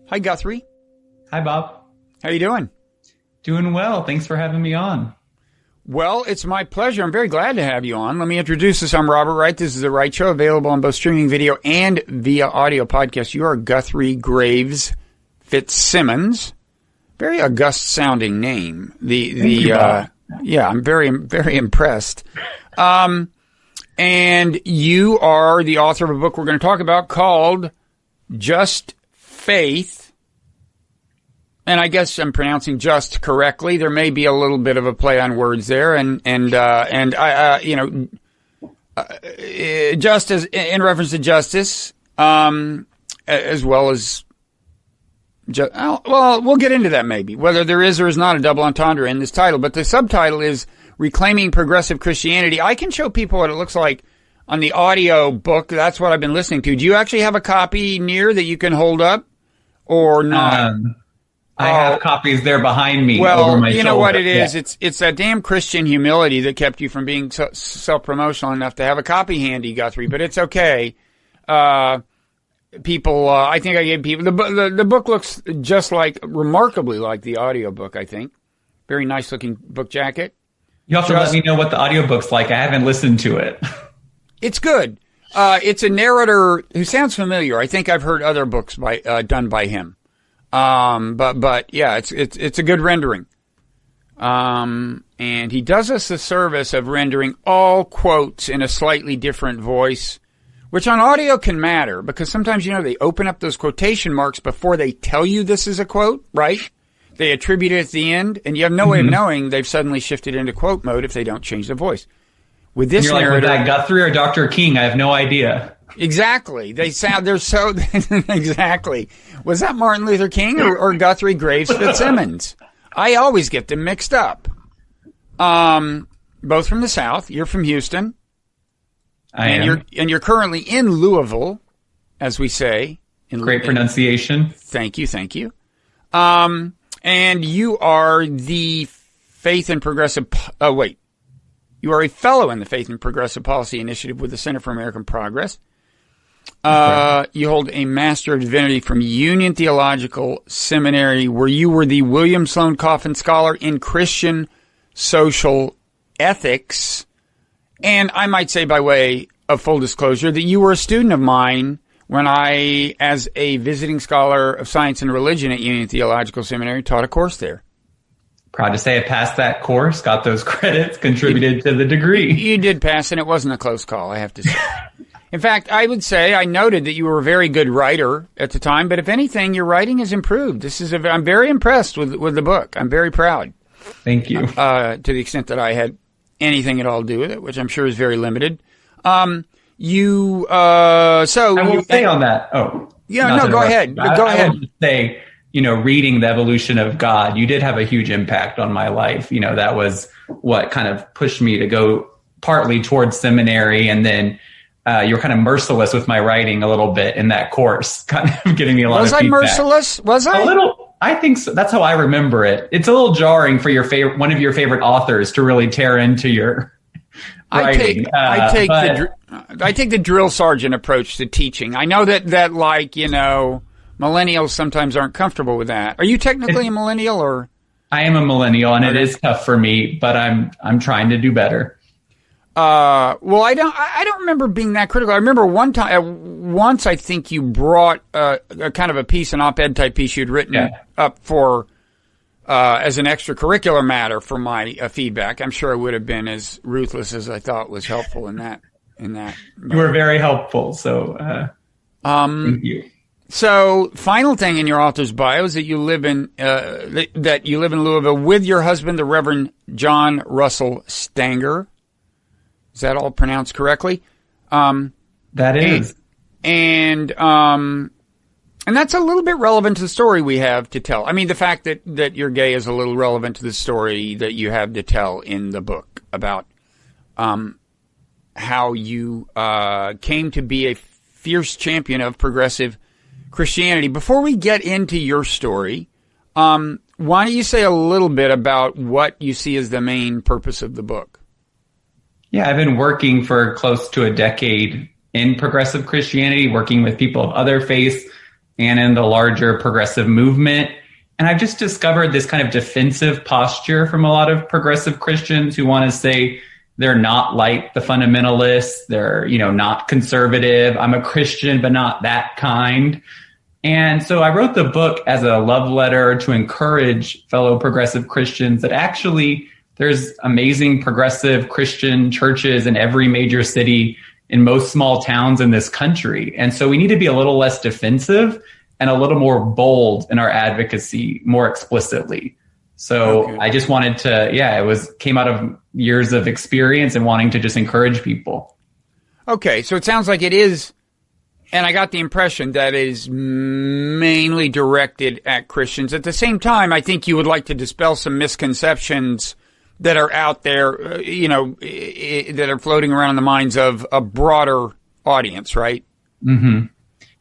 Hi, Guthrie. Hi, Bob. How you doing? Doing well. Thanks for having me on. Well, it's my pleasure. I'm very glad to have you on. Let me introduce us. I'm Robert Wright. This is The Wright Show, available on both streaming video and via audio podcast. You are Guthrie Graves-Fitzsimmons. Very august-sounding name. Yeah, I'm very, very impressed. And you are the author of a book we're going to talk about called Just Faith. And I guess I'm pronouncing just correctly. There may be a little bit of a play on words there, just as in reference to justice, as well as, well, we'll get into that maybe, whether there is or is not a double entendre in this title. But the subtitle is Reclaiming Progressive Christianity. I can show people what it looks like on the audio book. That's what I've been listening to. Do you actually have a copy near that you can hold up, or not? I have copies there behind me. Well, over my you know shoulder. what it is? Yeah. It's that damn Christian humility that kept you from being self-promotional enough to have a copy handy, Guthrie. But it's okay. People, I think I gave people the book looks just remarkably like the audio book. I think very nice looking book jacket. You have to let me know what the audiobook's like. I haven't listened to it. It's good. It's a narrator who sounds familiar. I think I've heard other books done by him. But yeah, it's a good rendering. And he does us the service of rendering all quotes in a slightly different voice, which on audio can matter because sometimes, they open up those quotation marks before they tell you this is a quote, right? They attribute it at the end, and you have no way of knowing they've suddenly shifted into quote mode if they don't change the voice. With this narrator, was that Guthrie or Dr. King? I have no idea. Exactly. They're so, exactly. Was that Martin Luther King or Guthrie Graves-Fitzsimmons? I always get them mixed up. Both from the South. You're from Houston. I am. And you're currently in Louisville, as we say. Great pronunciation. Thank you. And you are the Faith and Progressive, you are a fellow in the Faith and Progressive Policy Initiative with the Center for American Progress. You hold a Master of Divinity from Union Theological Seminary, where you were the William Sloane Coffin Scholar in Christian Social Ethics. And I might say, by way of full disclosure, that you were a student of mine when I, as a visiting scholar of science and religion at Union Theological Seminary, taught a course there. Proud to say I passed that course, got those credits, contributed to the degree. You did pass, and it wasn't a close call, I have to say. In fact, I would say I noted that you were a very good writer at the time, but if anything, your writing has improved. I'm very impressed with the book. I'm very proud. Thank you. To the extent that I had anything at all to do with it, which I'm sure is very limited. I will say on that. Oh, yeah, no, go ahead. Go ahead. I will just say, reading The Evolution of God, you did have a huge impact on my life. That was what kind of pushed me to go partly towards seminary, and then you're kind of merciless with my writing a little bit in that course, kind of giving me a lot of feedback. Was I merciless? Was I? A little. I think so. That's how I remember it. It's a little jarring for one of your favorite authors to really tear into your writing. I take the drill sergeant approach to teaching. I know that millennials sometimes aren't comfortable with that. Are you technically a millennial, or? I am a millennial, and it is tough for me, but I'm trying to do better. Well, I don't remember being that critical. I remember once I think you brought a kind of a piece, an op-ed type piece you'd written up for as an extracurricular matter for my feedback. I'm sure I would have been as ruthless as I thought was helpful in that. You were very helpful, so thank you. So, final thing in your author's bio is that you live in Louisville with your husband, the Reverend John Russell Stanger. Is that all pronounced correctly? That is. And that's a little bit relevant to the story we have to tell. I mean, the fact that you're gay is a little relevant to the story that you have to tell in the book about how you came to be a fierce champion of progressive Christianity. Before we get into your story, why don't you say a little bit about what you see as the main purpose of the book? Yeah, I've been working for close to a decade in progressive Christianity, working with people of other faiths and in the larger progressive movement. And I've just discovered this kind of defensive posture from a lot of progressive Christians who want to say they're not like the fundamentalists. They're, not conservative. I'm a Christian, but not that kind. And so I wrote the book as a love letter to encourage fellow progressive Christians that actually there's amazing progressive Christian churches in every major city, in most small towns in this country. And so we need to be a little less defensive and a little more bold in our advocacy, more explicitly. So okay. I just wanted to, came out of years of experience and wanting to just encourage people. Okay, so it sounds like it is, and I got the impression that it is mainly directed at Christians. At the same time, I think you would like to dispel some misconceptions that are out there, that are floating around in the minds of a broader audience, right? Mm-hmm.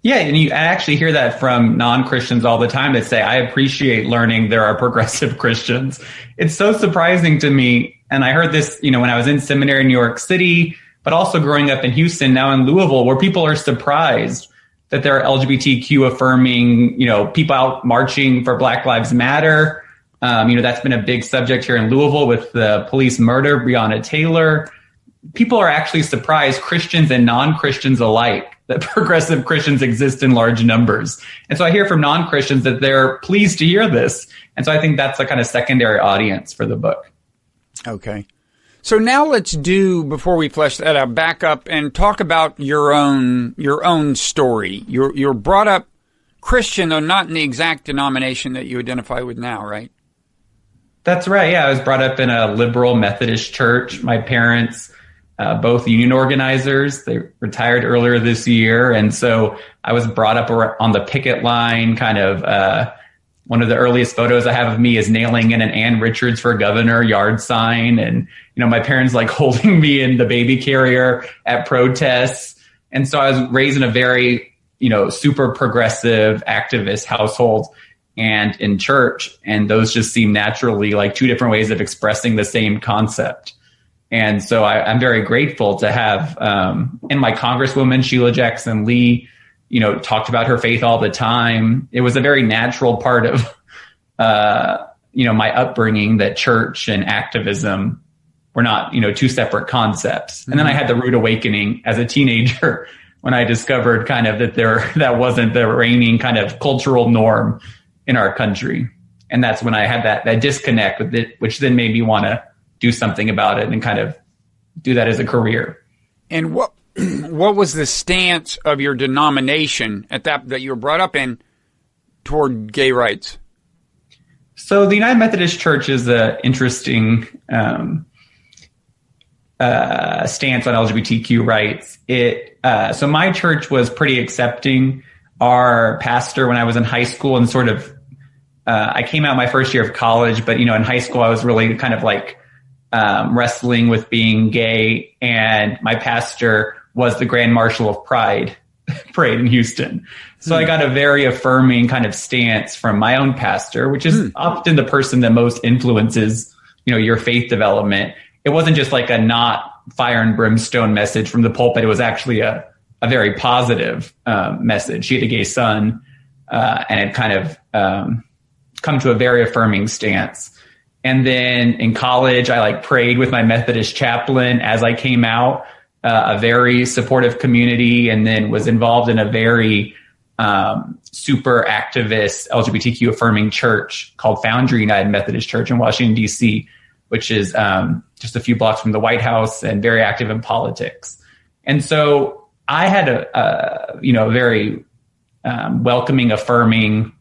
Yeah, and I actually hear that from non-Christians all the time that say, I appreciate learning there are progressive Christians. It's so surprising to me. And I heard this, when I was in seminary in New York City, but also growing up in Houston, now in Louisville, where people are surprised that there are LGBTQ affirming, people out marching for Black Lives Matter. That's been a big subject here in Louisville with the police murder, Breonna Taylor. People are actually surprised, Christians and non-Christians alike, that progressive Christians exist in large numbers. And so I hear from non-Christians that they're pleased to hear this. And so I think that's a kind of secondary audience for the book. Okay. So now let's before we flesh that out, back up and talk about your own story. You're brought up Christian, though not in the exact denomination that you identify with now, right? That's right. Yeah, I was brought up in a liberal Methodist church. My parents, both union organizers, they retired earlier this year. And so I was brought up on the picket line, kind of one of the earliest photos I have of me is nailing in an Ann Richards for governor yard sign. And, my parents like holding me in the baby carrier at protests. And so I was raised in a very, super progressive activist household and in church. And those just seem naturally like two different ways of expressing the same concept. And so I'm very grateful to have, and my Congresswoman, Sheila Jackson Lee, talked about her faith all the time. It was a very natural part of, my upbringing that church and activism were not, two separate concepts. Mm-hmm. And then I had the rude awakening as a teenager when I discovered kind of that wasn't the reigning kind of cultural norm in our country. And that's when I had that disconnect with it, which then made me want to do something about it and kind of do that as a career. And what was the stance of your denomination at that you were brought up in toward gay rights? So the United Methodist Church is an interesting stance on LGBTQ rights. So my church was pretty accepting. Our pastor, when I was in high school and sort of, I came out my first year of college, but, in high school, I was really kind of like wrestling with being gay. And my pastor was the Grand Marshal of Pride parade in Houston. So I got a very affirming kind of stance from my own pastor, which is often the person that most influences, your faith development. It wasn't just like a not fire and brimstone message from the pulpit. It was actually a very positive message. She had a gay son and had kind of come to a very affirming stance. And then in college, I prayed with my Methodist chaplain as I came out, a very supportive community, and then was involved in a very super activist LGBTQ affirming church called Foundry United Methodist Church in Washington, D.C., which is just a few blocks from the White House and very active in politics. And so I had a very welcoming, affirming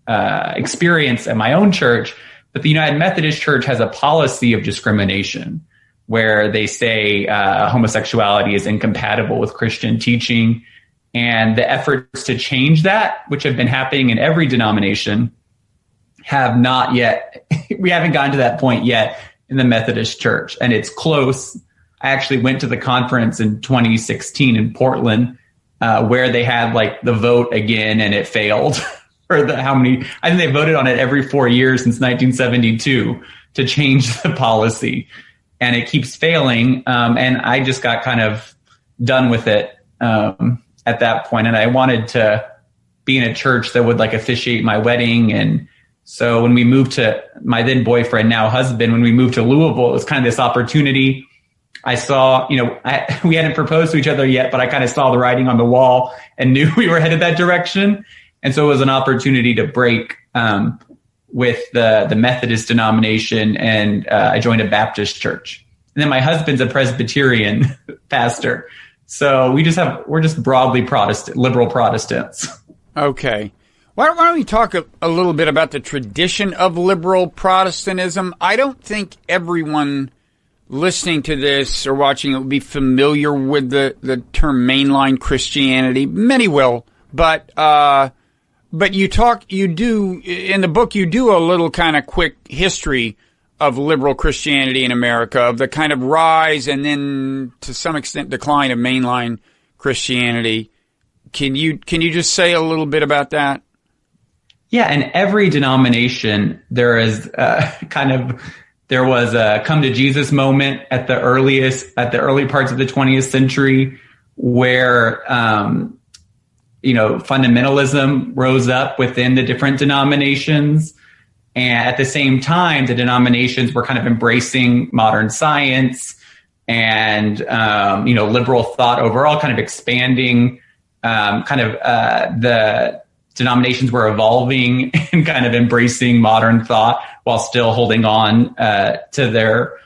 experience at my own church. But the United Methodist Church has a policy of discrimination where they say homosexuality is incompatible with Christian teaching. And the efforts to change that, which have been happening in every denomination, have not yet, we haven't gotten to that point yet in the Methodist Church. And it's close. I actually went to the conference in 2016 in Portland, where they had the vote again and it failed. I think they voted on it every 4 years since 1972 to change the policy, and it keeps failing. And I just got kind of done with it at that point, and I wanted to be in a church that would like officiate my wedding. And so when we moved to my then boyfriend, now husband, when we moved to Louisville, it was kind of this opportunity. I saw, we hadn't proposed to each other yet, but I kind of saw the writing on the wall and knew we were headed that direction. And so it was an opportunity to break with the Methodist denomination, and I joined a Baptist church. And then my husband's a Presbyterian pastor. So we're just broadly Protestant, liberal Protestants. Okay. Why don't we talk a little bit about the tradition of liberal Protestantism? I don't think everyone listening to this or watching it will be familiar with the term mainline Christianity. Many will, but you do in the book, you do a little kind of quick history of liberal Christianity in America, of the kind of rise and then to some extent decline of mainline Christianity. Can you just say a little bit about that? Yeah, in every denomination, there is there was a come to Jesus moment at the early parts of the 20th century where, fundamentalism rose up within the different denominations. And at the same time, the denominations were kind of embracing modern science and, liberal thought overall, kind of expanding, the denominations were evolving and kind of embracing modern thought while still holding on to their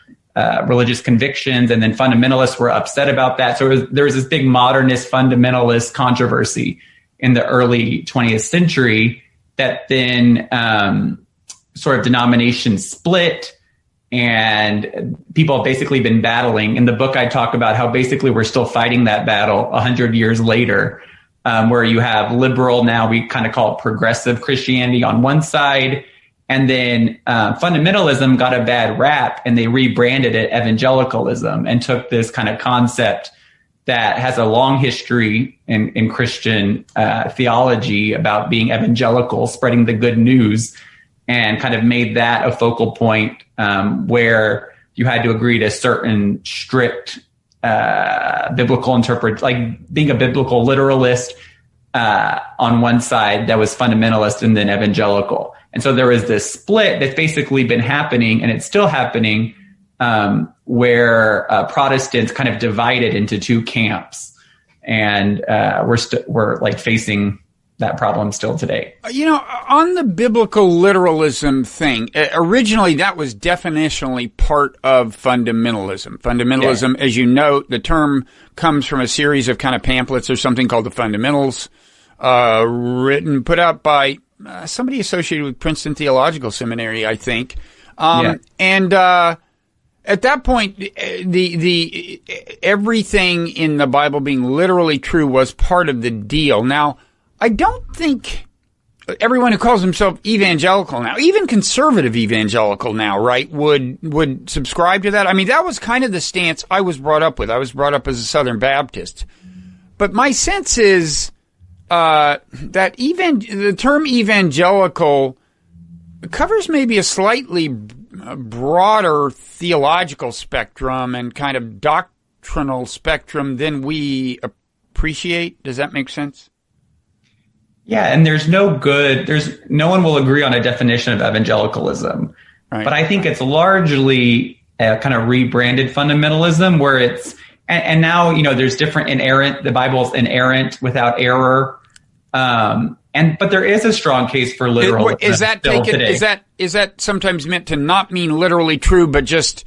religious convictions. And then fundamentalists were upset about that. So there was this big modernist fundamentalist controversy in the early 20th century that then sort of denominations split, and people have basically been battling. In the book, I talk about how basically we're still fighting that battle 100 years later, where you have liberal, now we kind of call it progressive Christianity on one side, and then fundamentalism got a bad rap, and they rebranded it evangelicalism and took this kind of concept that has a long history in Christian theology about being evangelical, spreading the good news, and kind of made that a focal point where you had to agree to certain strict biblical like being a biblical literalist on one side that was fundamentalist and then evangelical. And so there was this split that's basically been happening, and it's still happening, where Protestants kind of divided into two camps, and we're like facing that problem still today. On the biblical literalism thing, originally that was definitionally part of fundamentalism. Fundamentalism, as you note, the term comes from a series of kind of pamphlets or something called the Fundamentals, put out by somebody associated with Princeton Theological Seminary, I think. And at that point, the everything in the Bible being literally true was part of the deal. Now, I don't think everyone who calls himself evangelical now, even conservative evangelical now, right, would subscribe to that. I mean, that was kind of the stance I was brought up with. I was brought up as a Southern Baptist. But my sense is that the term evangelical covers maybe a slightly broader theological spectrum and kind of doctrinal spectrum than we appreciate. Does that make sense? Yeah, and no one will agree on a definition of evangelicalism. Right. But I think it's largely a kind of rebranded fundamentalism where it's, and now, there's different the Bible's inerrant without error. But there is a strong case for literalism. Is that sometimes meant to not mean literally true, but just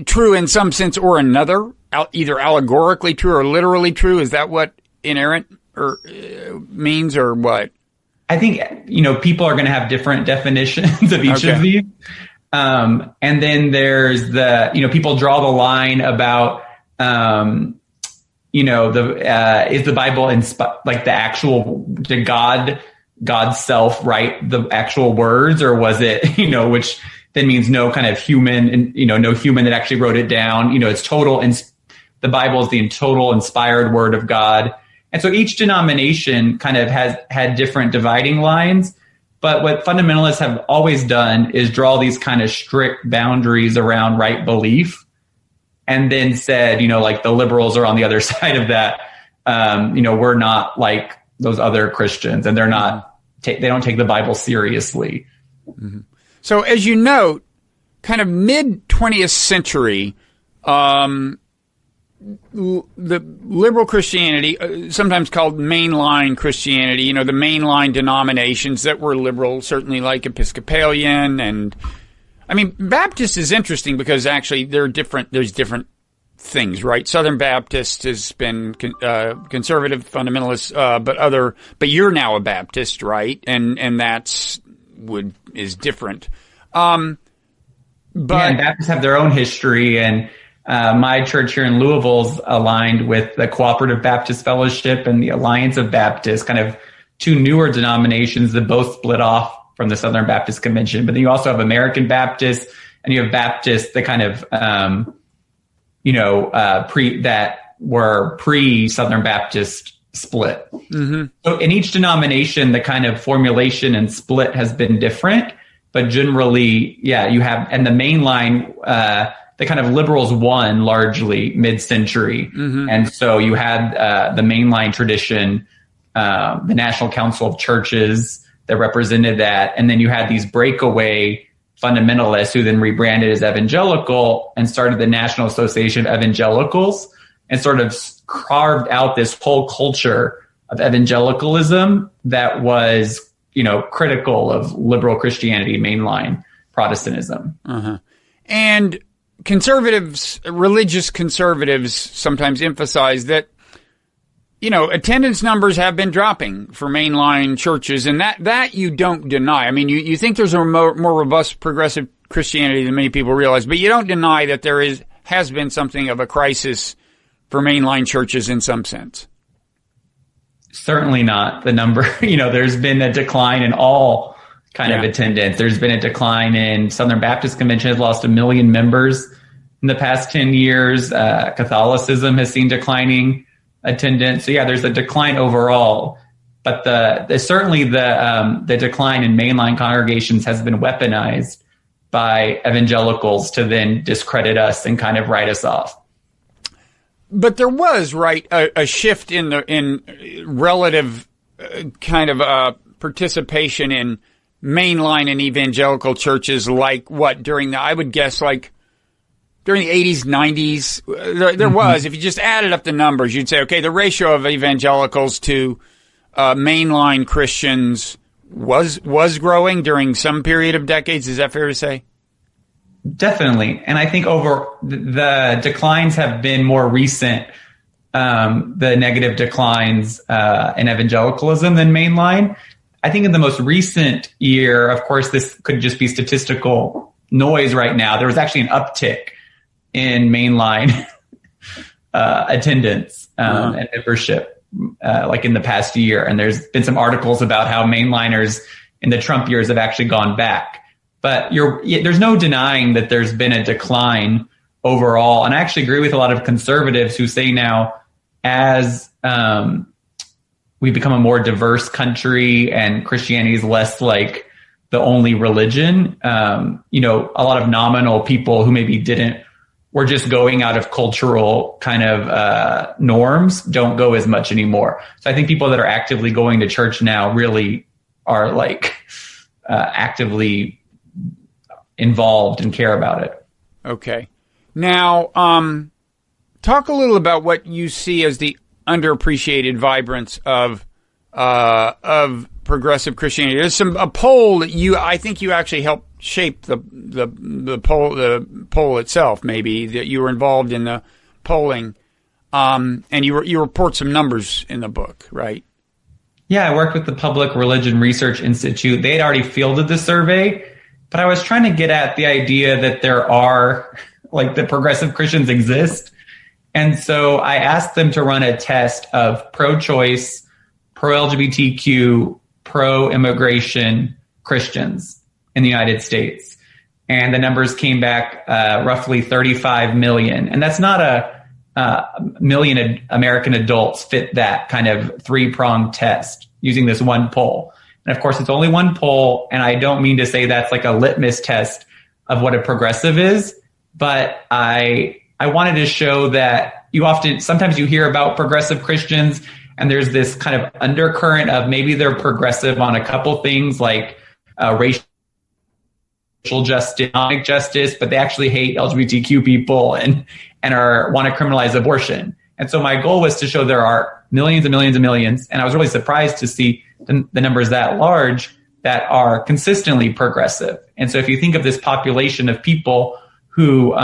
true in some sense or another, either allegorically true or literally true? Is that what inerrant means, or what? I think, people are going to have different definitions of each of these. And then there's people draw the line about, is the Bible like the actual, did God's self write the actual words, or was it, which then means no kind of human, and, no human that actually wrote it down. It's total, the Bible is the total inspired word of God. And so each denomination kind of has had different dividing lines. But what fundamentalists have always done is draw these kind of strict boundaries around right belief. and then said, like the liberals are on the other side of that. We're not like those other Christians, and they're not, they don't take the Bible seriously. Mm-hmm. So as you note, kind of mid 20th century, the liberal Christianity, sometimes called mainline Christianity, the mainline denominations that were liberal, certainly like Episcopalian, and Baptist is interesting because actually there's different things, right? Southern Baptist has been conservative fundamentalists, but you're now a Baptist, right? And is different. And Baptists have their own history, and my church here in Louisville is aligned with the Cooperative Baptist Fellowship and the Alliance of Baptists, kind of two newer denominations that both split off from the Southern Baptist Convention. But then you also have American Baptists, and you have Baptists that kind of, that were pre-Southern Baptist split. Mm-hmm. So in each denomination, the kind of formulation and split has been different. But generally, you have, and the mainline, the kind of liberals won largely mid-century. Mm-hmm. And so you had the mainline tradition, the National Council of Churches that represented that. And then you had these breakaway fundamentalists who then rebranded as evangelical and started the National Association of Evangelicals and sort of carved out this whole culture of evangelicalism that was, critical of liberal Christianity, mainline Protestantism. Uh-huh. And religious conservatives sometimes emphasize that, attendance numbers have been dropping for mainline churches, and that you don't deny. You think there's a more robust progressive Christianity than many people realize, but you don't deny that there has been something of a crisis for mainline churches in some sense. Certainly not the number. There's been a decline in all kind of attendance. There's been a decline in Southern Baptist Convention has lost 1 million members in the past 10 years. Catholicism has seen declining attendance. So there's a decline overall. But certainly the decline in mainline congregations has been weaponized by evangelicals to then discredit us and kind of write us off. But there was, right, a shift in relative kind of participation in mainline and evangelical churches, like during the 80s, 90s. There was, if you just added up the numbers, you'd say, okay, the ratio of evangelicals to mainline Christians was growing during some period of decades. Is that fair to say? Definitely. And I think the declines have been more recent, the negative declines in evangelicalism than mainline. I think in the most recent year, of course, this could just be statistical noise right now. There was actually an uptick in mainline attendance and membership like in the past year. And there's been some articles about how mainliners in the Trump years have actually gone back. But there's no denying that there's been a decline overall. And I actually agree with a lot of conservatives who say now, as we become a more diverse country and Christianity is less like the only religion, a lot of nominal people who maybe were just going out of cultural kind of norms don't go as much anymore. So I think people that are actively going to church now really are actively involved and care about it. Okay. Now, talk a little about what you see as the underappreciated vibrance of progressive Christianity. There's a poll that I think you actually helped shape the poll itself. Maybe that you were involved in the polling, and you report some numbers in the book, right? Yeah, I worked with the Public Religion Research Institute. They had already fielded the survey, but I was trying to get at the idea that there are, that progressive Christians exist. And so I asked them to run a test of pro-choice, pro-LGBTQ, pro-immigration Christians in the United States. And the numbers came back roughly 35 million. And that's not a million American adults fit that kind of three-pronged test using this one poll. And of course, it's only one poll, and I don't mean to say that's like a litmus test of what a progressive is, but I I wanted to show that sometimes you hear about progressive Christians and there's this kind of undercurrent of maybe they're progressive on a couple things like racial justice, economic justice, but they actually hate LGBTQ people and want to criminalize abortion. And so my goal was to show there are millions and millions and millions. And I was really surprised to see the numbers that large that are consistently progressive. And so if you think of this population of people who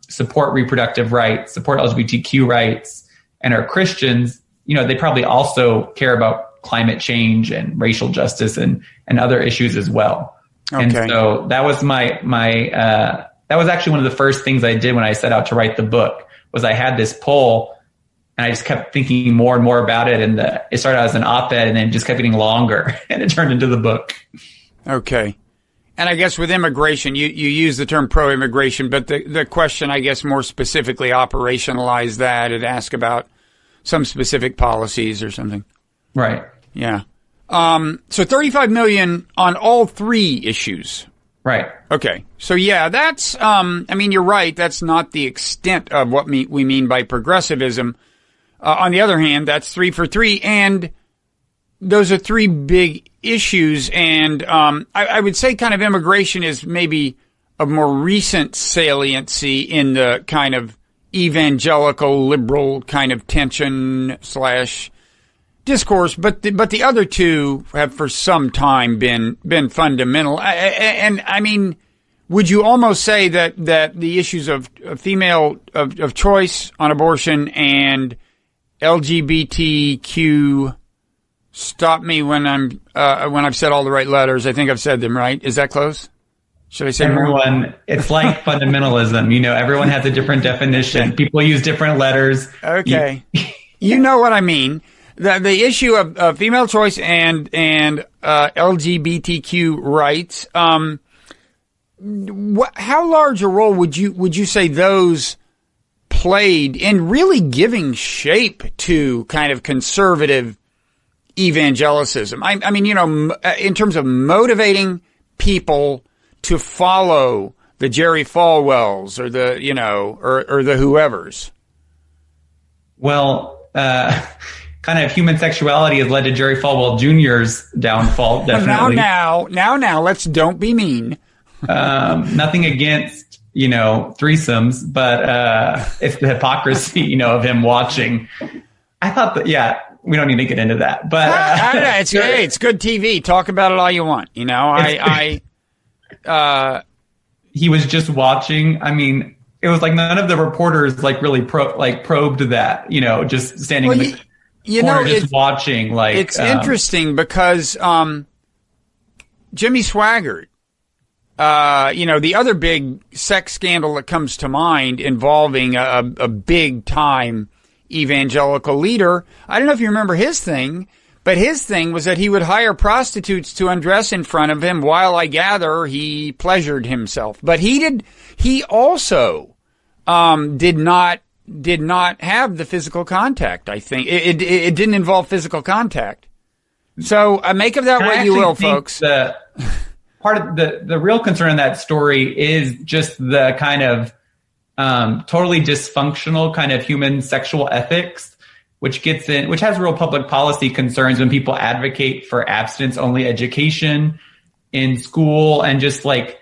support reproductive rights, support LGBTQ rights, and are Christians, they probably also care about climate change and racial justice and other issues as well. Okay. And so that was that was actually one of the first things I did when I set out to write the book. Was I had this poll and I just kept thinking more and more about it, and it started out as an op-ed and then just kept getting longer, and it turned into the book. Okay. And I guess with immigration, you use the term pro-immigration, but the question, I guess, more specifically operationalize that and ask about some specific policies or something. Right. Yeah. So 35 million on all three issues. Right. Okay. So yeah, that's, you're right. That's not the extent of what we mean by progressivism. On the other hand, that's 3 for 3, and those are three big issues. And, I would say kind of immigration is maybe of more recent saliency in the kind of evangelical liberal kind of tension / discourse, but the other two have for some time been fundamental. Would you almost say that the issues of female of choice on abortion and LGBTQ, stop me when I've said all the right letters. I think I've said them right. Is that close? Should I say everyone? It's like fundamentalism. Everyone has a different definition. Okay. People use different letters. Okay. You know what I mean. The issue of female choice and LGBTQ rights. How large a role would you say those played in really giving shape to kind of conservative evangelicism? In terms of motivating people to follow the Jerry Falwells or the whoevers. Well, kind of human sexuality has led to Jerry Falwell Jr.'s downfall, definitely. Now, let's don't be mean. Nothing against, threesomes, but it's the hypocrisy, of him watching. I thought that, we don't need to get into that. But it's good TV. Talk about it all you want. He was just watching. It was like none of the reporters really probed that, just standing in the corner just watching. It's interesting because Jimmy Swaggart, the other big sex scandal that comes to mind involving a big time evangelical leader. I don't know if you remember his thing, but his thing was that he would hire prostitutes to undress in front of him while, I gather, he pleasured himself. But he also did not have the physical contact. I think it didn't involve physical contact. So make of that what you will, folks. Part of the real concern in that story is just the kind of totally dysfunctional kind of human sexual ethics, which has real public policy concerns when people advocate for abstinence-only education in school, and just the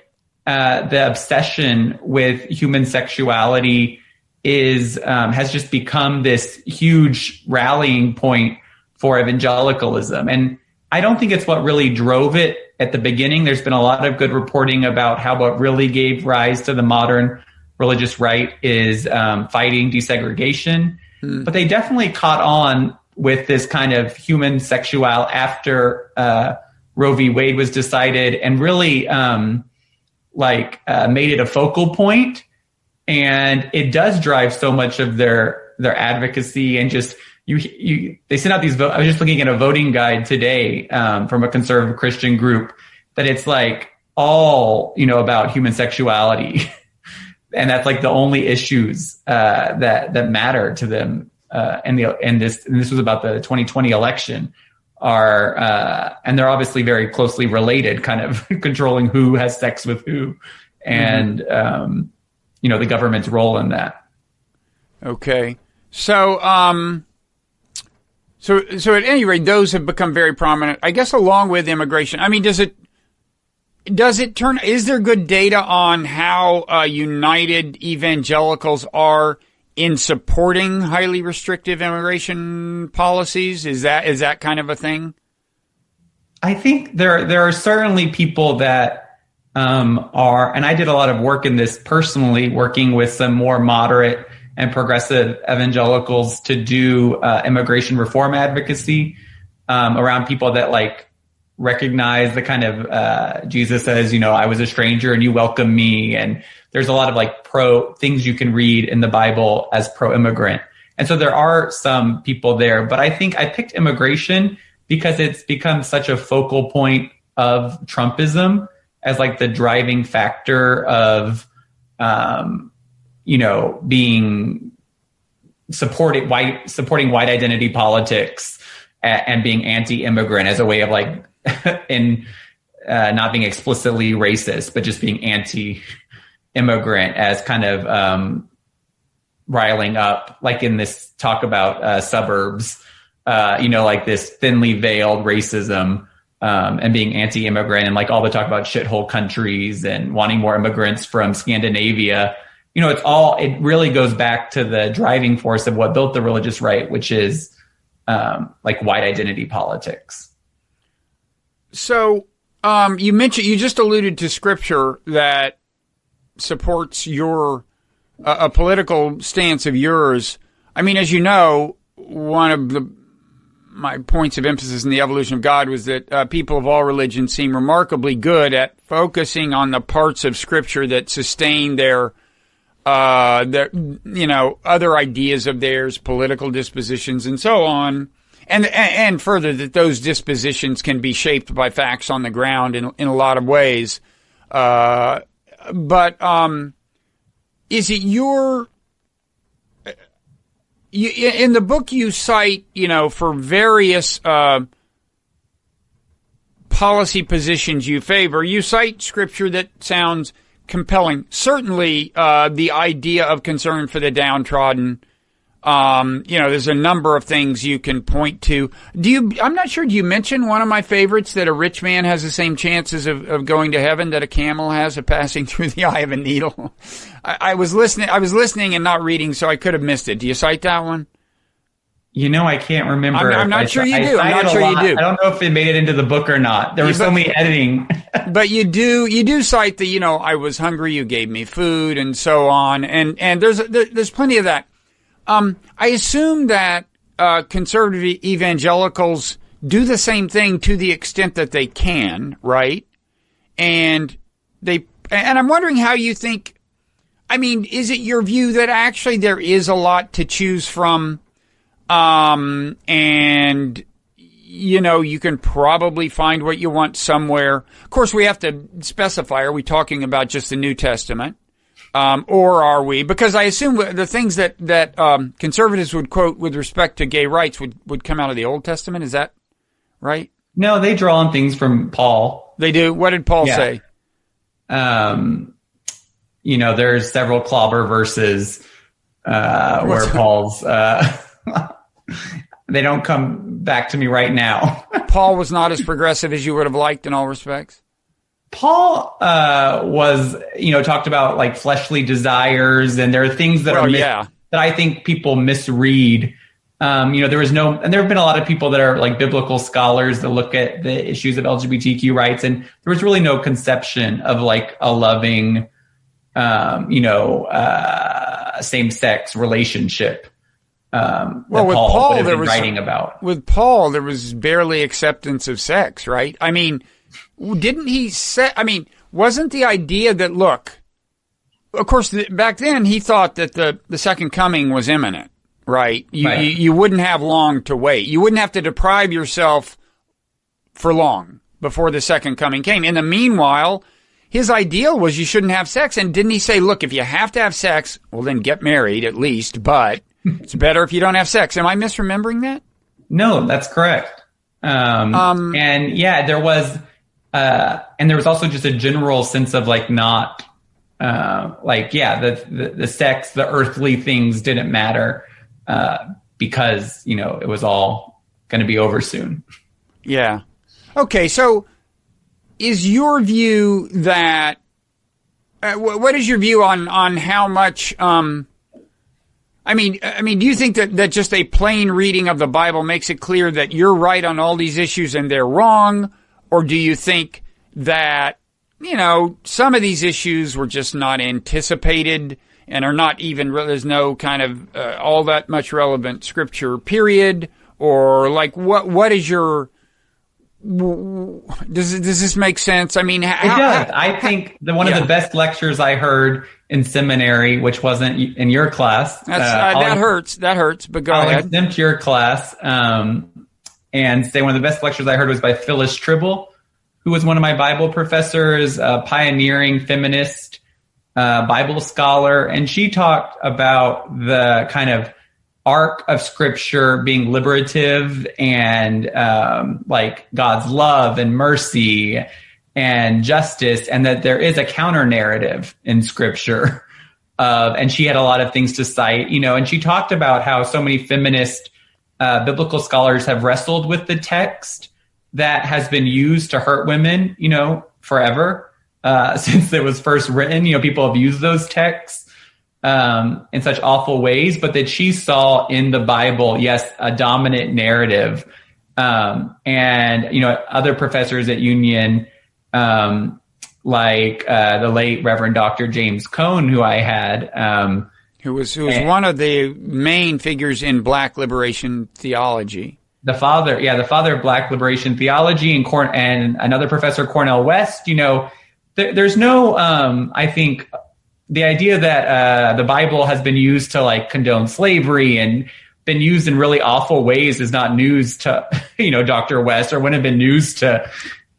obsession with human sexuality has just become this huge rallying point for evangelicalism. And I don't think it's what really drove it at the beginning. There's been a lot of good reporting about how what really gave rise to the modern religious right is fighting desegregation. But they definitely caught on with this kind of human sexual after Roe v. Wade was decided, and really made it a focal point. And it does drive so much of their advocacy, and just they sent out these I was just looking at a voting guide today from a conservative Christian group that it's all about human sexuality, and that's the only issues that matter to them. And this was about the 2020 election, and they're obviously very closely related, kind of controlling who has sex with who, and the government's role in that. Okay. So at any rate, those have become very prominent, I guess, along with immigration. I mean, is there good data on how united evangelicals are in supporting highly restrictive immigration policies? Is that kind of a thing? I think there are certainly people that are, and I did a lot of work in this personally, working with some more moderate and progressive evangelicals to do immigration reform advocacy around people that like recognize the kind of Jesus says, I was a stranger and you welcomed me. And there's a lot of like pro things you can read in the Bible as pro-immigrant. And so there are some people there, but I think I picked immigration because it's become such a focal point of Trumpism as like the driving factor of, being supporting white identity politics and being anti-immigrant as a way of like, not being explicitly racist, but just being anti-immigrant as kind of riling up, like in this talk about suburbs, like this thinly veiled racism and being anti-immigrant, and like all the talk about shithole countries and wanting more immigrants from Scandinavia. It really goes back to the driving force of what built the religious right, which is like white identity politics. So you just alluded to scripture that supports your a political stance of yours. I mean, as you know, one of my points of emphasis in the evolution of God was that people of all religions seem remarkably good at focusing on the parts of scripture that sustain their other ideas of theirs, political dispositions, and so on. And further, that those dispositions can be shaped by facts on the ground in a lot of ways. But is it in the book you cite, for various policy positions you favor, you cite scripture that sounds compelling. Certainly, the idea of concern for the downtrodden. There's a number of things you can point to. I'm not sure, do you mention one of my favorites, that a rich man has the same chances of going to heaven that a camel has of passing through the eye of a needle? I was listening and not reading, so I could have missed it. Do you cite that one? I can't remember. I'm not sure you do. I'm not sure you do. I don't know if it made it into the book or not. There was so many editing. But you do cite the, I was hungry, you gave me food, and so on. And there's plenty of that. I assume that conservative evangelicals do the same thing to the extent that they can, right? And I'm wondering how you think. I mean, is it your view that actually there is a lot to choose from, and you can probably find what you want somewhere? Of course, we have to specify: are we talking about just the New Testament? Or are we? Because I assume the things that conservatives would quote with respect to gay rights would come out of the Old Testament. Is that right? No, they draw on things from Paul. They do? What did Paul say? There's several clobber verses where Paul's... they don't come back to me right now. Paul was not as progressive as you would have liked in all respects? Paul was, talked about like fleshly desires, and there are things that that I think people misread. There was and there have been a lot of people that are like biblical scholars that look at the issues of LGBTQ rights, and there was really no conception of like a loving, same-sex relationship. With Paul, there was writing about. With Paul, there was barely acceptance of sex, right? I mean, didn't he say, wasn't the idea that, look, of course, back then he thought that the second coming was imminent, right? You wouldn't have long to wait. You wouldn't have to deprive yourself for long before the second coming came. In the meanwhile, his ideal was you shouldn't have sex. And didn't he say, look, if you have to have sex, well, then get married at least, but it's better if you don't have sex. Am I misremembering that? No, that's correct. There was... and there was also just a general sense of like not the sex, the earthly things didn't matter because, it was all going to be over soon. Yeah. Okay. So is your view that, what is your view on how much, do you think that just a plain reading of the Bible makes it clear that you're right on all these issues and they're wrong? Or do you think that, some of these issues were just not anticipated and are not even, there's no kind of all that much relevant scripture, period? Or like, what is your, does this make sense? I mean, it does. I think one of the best lectures I heard in seminary, which wasn't in your class. That hurts, but go ahead. I'll exempt your class and say one of the best lectures I heard was by Phyllis Tribble, who was one of my Bible professors, a pioneering feminist Bible scholar. And she talked about the kind of arc of scripture being liberative and like God's love and mercy and justice, and that there is a counter narrative in scripture. And she had a lot of things to cite, and she talked about how so many feminist biblical scholars have wrestled with the text that has been used to hurt women, forever, since it was first written. People have used those texts in such awful ways, but that she saw in the Bible, yes, a dominant narrative. And other professors at Union, like the late Reverend Dr. James Cone, who I had, who was one of the main figures in Black liberation theology. The father of Black liberation theology, and another professor, Cornel West. There's no, I think, the idea that the Bible has been used to like condone slavery and been used in really awful ways is not news to Dr. West, or wouldn't have been news to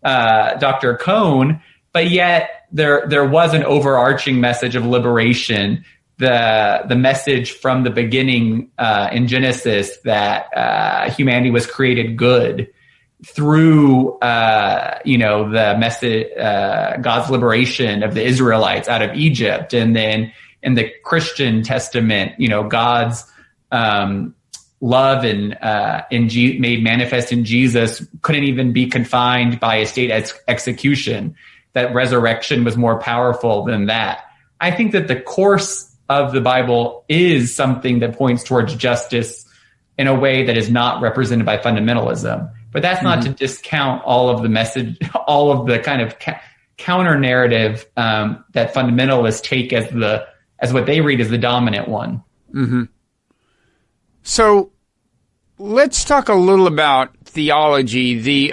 Dr. Cone. But yet there was an overarching message of liberation. The message from the beginning in Genesis that humanity was created good through the message, God's liberation of the Israelites out of Egypt, and then in the Christian Testament, God's love and made manifest in Jesus couldn't even be confined by a state execution. That resurrection was more powerful than that. I think that the course of the Bible is something that points towards justice in a way that is not represented by fundamentalism. But that's not to discount all of the message, all of the kind of counter narrative that fundamentalists take as what they read as the dominant one. Mm-hmm. So let's talk a little about theology. The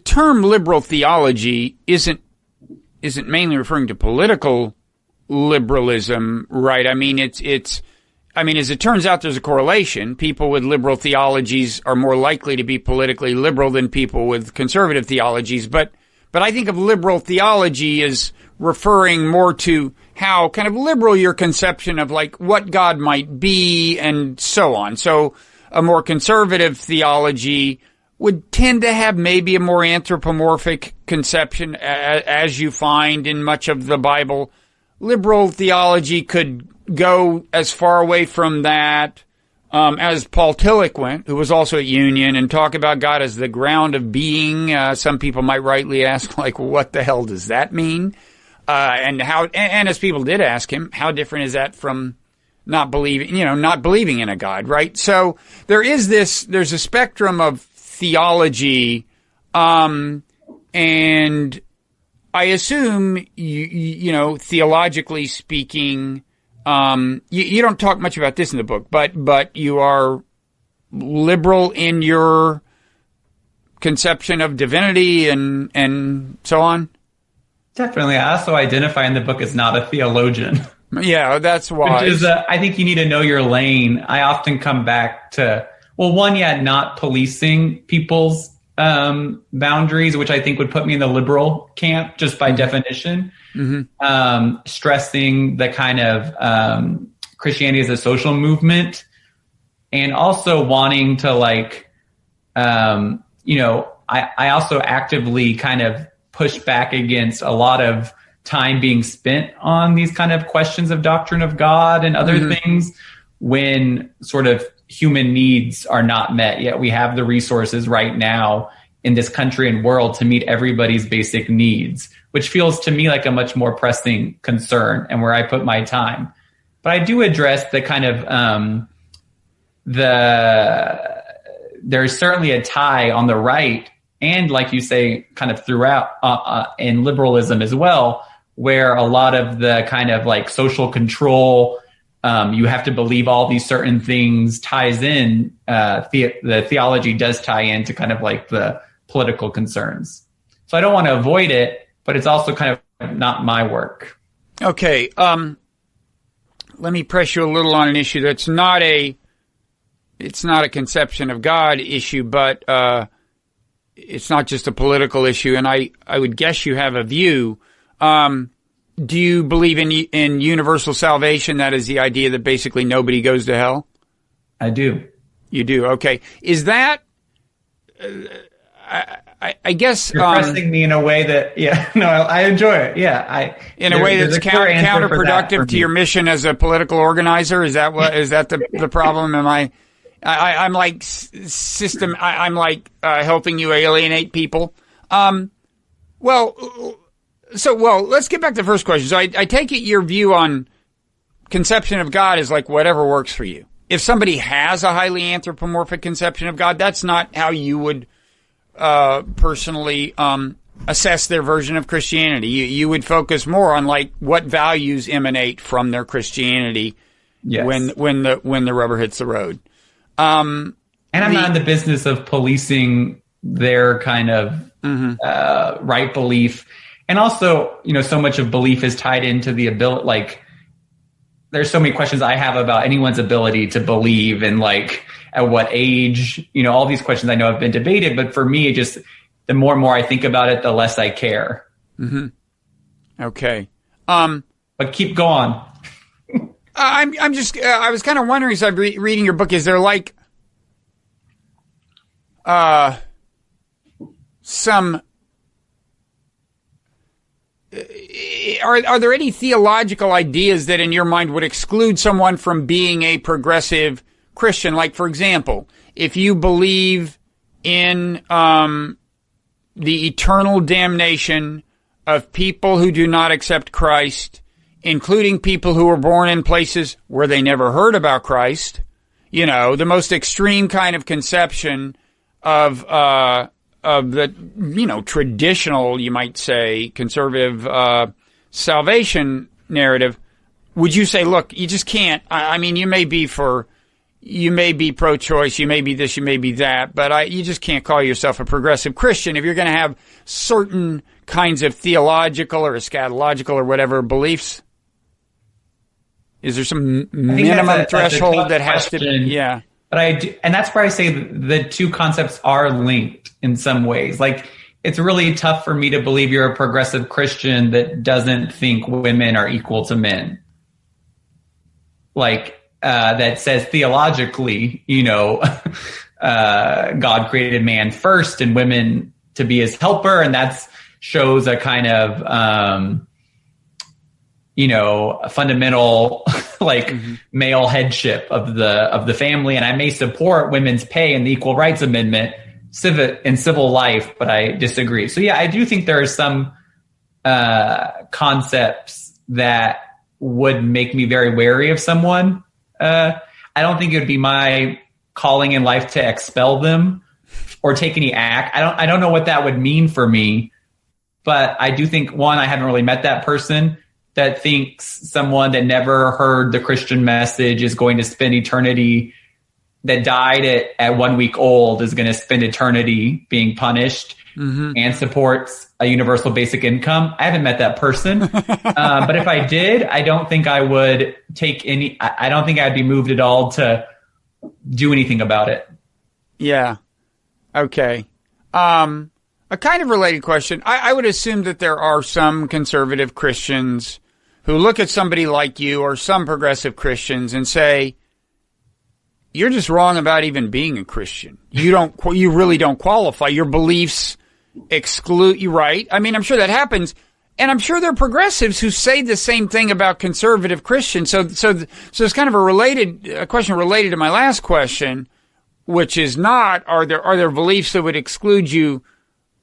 term liberal theology isn't mainly referring to political liberalism, right? I mean, as it turns out, there's a correlation. People with liberal theologies are more likely to be politically liberal than people with conservative theologies. But I think of liberal theology as referring more to how kind of liberal your conception of like what God might be and so on. So a more conservative theology would tend to have maybe a more anthropomorphic conception, as you find in much of the Bible. Liberal theology could go as far away from that as Paul Tillich went, who was also at Union, and talk about God as the ground of being. Some people might rightly ask, like, what the hell does that mean? And as people did ask him, how different is that from not believing in a God, right? So there's a spectrum of theology, and I assume theologically speaking, you don't talk much about this in the book, but you are liberal in your conception of divinity and so on. Definitely. I also identify in the book as not a theologian. Yeah, that's why. Which is, I think you need to know your lane. I often come back to, not policing people's boundaries, which I think would put me in the liberal camp just by definition. Mm-hmm. Stressing the kind of Christianity as a social movement, and also wanting to I also actively kind of push back against a lot of time being spent on these kind of questions of doctrine of God and other things when sort of human needs are not met. Yet we have the resources right now in this country and world to meet everybody's basic needs, which feels to me like a much more pressing concern and where I put my time. But I do address the kind of there's certainly a tie on the right, and like you say, kind of throughout in liberalism as well, where a lot of the kind of like social control, you have to believe all these certain things ties in, the theology does tie into kind of like the political concerns. So I don't want to avoid it, but it's also kind of not my work. Okay. Let me press you a little on an issue that's not a conception of God issue, but it's not just a political issue, and I would guess you have a view. Do you believe in universal salvation? That is the idea that basically nobody goes to hell? I do. You do? Okay. Is that... I guess... You're pressing me in a way that... Yeah, no, I enjoy it. Yeah. In a way that's counterproductive to your mission as a political organizer? Is that the problem? I'm like I'm like helping you alienate people. Well, let's get back to the first question. So I take it your view on conception of God is like whatever works for you. If somebody has a highly anthropomorphic conception of God, that's not how you would personally assess their version of Christianity. You would focus more on like what values emanate from their Christianity. Yes. when the rubber hits the road. And I'm not in the business of policing their kind of right belief. And also, so much of belief is tied into the ability, like, there's so many questions I have about anyone's ability to believe and like at what age, all these questions I know have been debated. But for me, the more and more I think about it, the less I care. Mm-hmm. Okay. But keep going. I'm just, I was kind of wondering as I'm reading your book, is there like, some, are there any theological ideas that in your mind would exclude someone from being a progressive Christian? Like, for example, if you believe in, the eternal damnation of people who do not accept Christ, including people who were born in places where they never heard about Christ, the most extreme kind of conception of the, traditional, you might say, conservative, salvation narrative. Would you say, look, you just can't, I mean, you may be pro-choice, you may be this, you may be that, but you just can't call yourself a progressive Christian if you're going to have certain kinds of theological or eschatological or whatever beliefs? Is there some minimum threshold that has to be? Yeah. But and that's where I say the two concepts are linked in some ways. Like, it's really tough for me to believe you're a progressive Christian that doesn't think women are equal to men. Like, that says theologically, God created man first and women to be his helper. And that shows a kind of, a fundamental like male headship of the family. And I may support women's pay and the Equal Rights Amendment in civil life, but I disagree. So yeah, I do think there are some concepts that would make me very wary of someone. I don't think it would be my calling in life to expel them or take any act. I don't know what that would mean for me, but I do think, one, I haven't really met that person that thinks someone that never heard the Christian message is going to spend eternity, that died at 1 week old is going to spend eternity being punished and supports a universal basic income. I haven't met that person. But if I did, I don't think I would I don't think I'd be moved at all to do anything about it. Yeah. Okay. A kind of related question. I would assume that there are some conservative Christians who look at somebody like you or some progressive Christians and say, you're just wrong about even being a Christian. You really don't qualify. Your beliefs, exclude you, right? I mean, I'm sure that happens. And I'm sure there are progressives who say the same thing about conservative Christians. So it's kind of a question related to my last question, which is not, are there beliefs that would exclude you,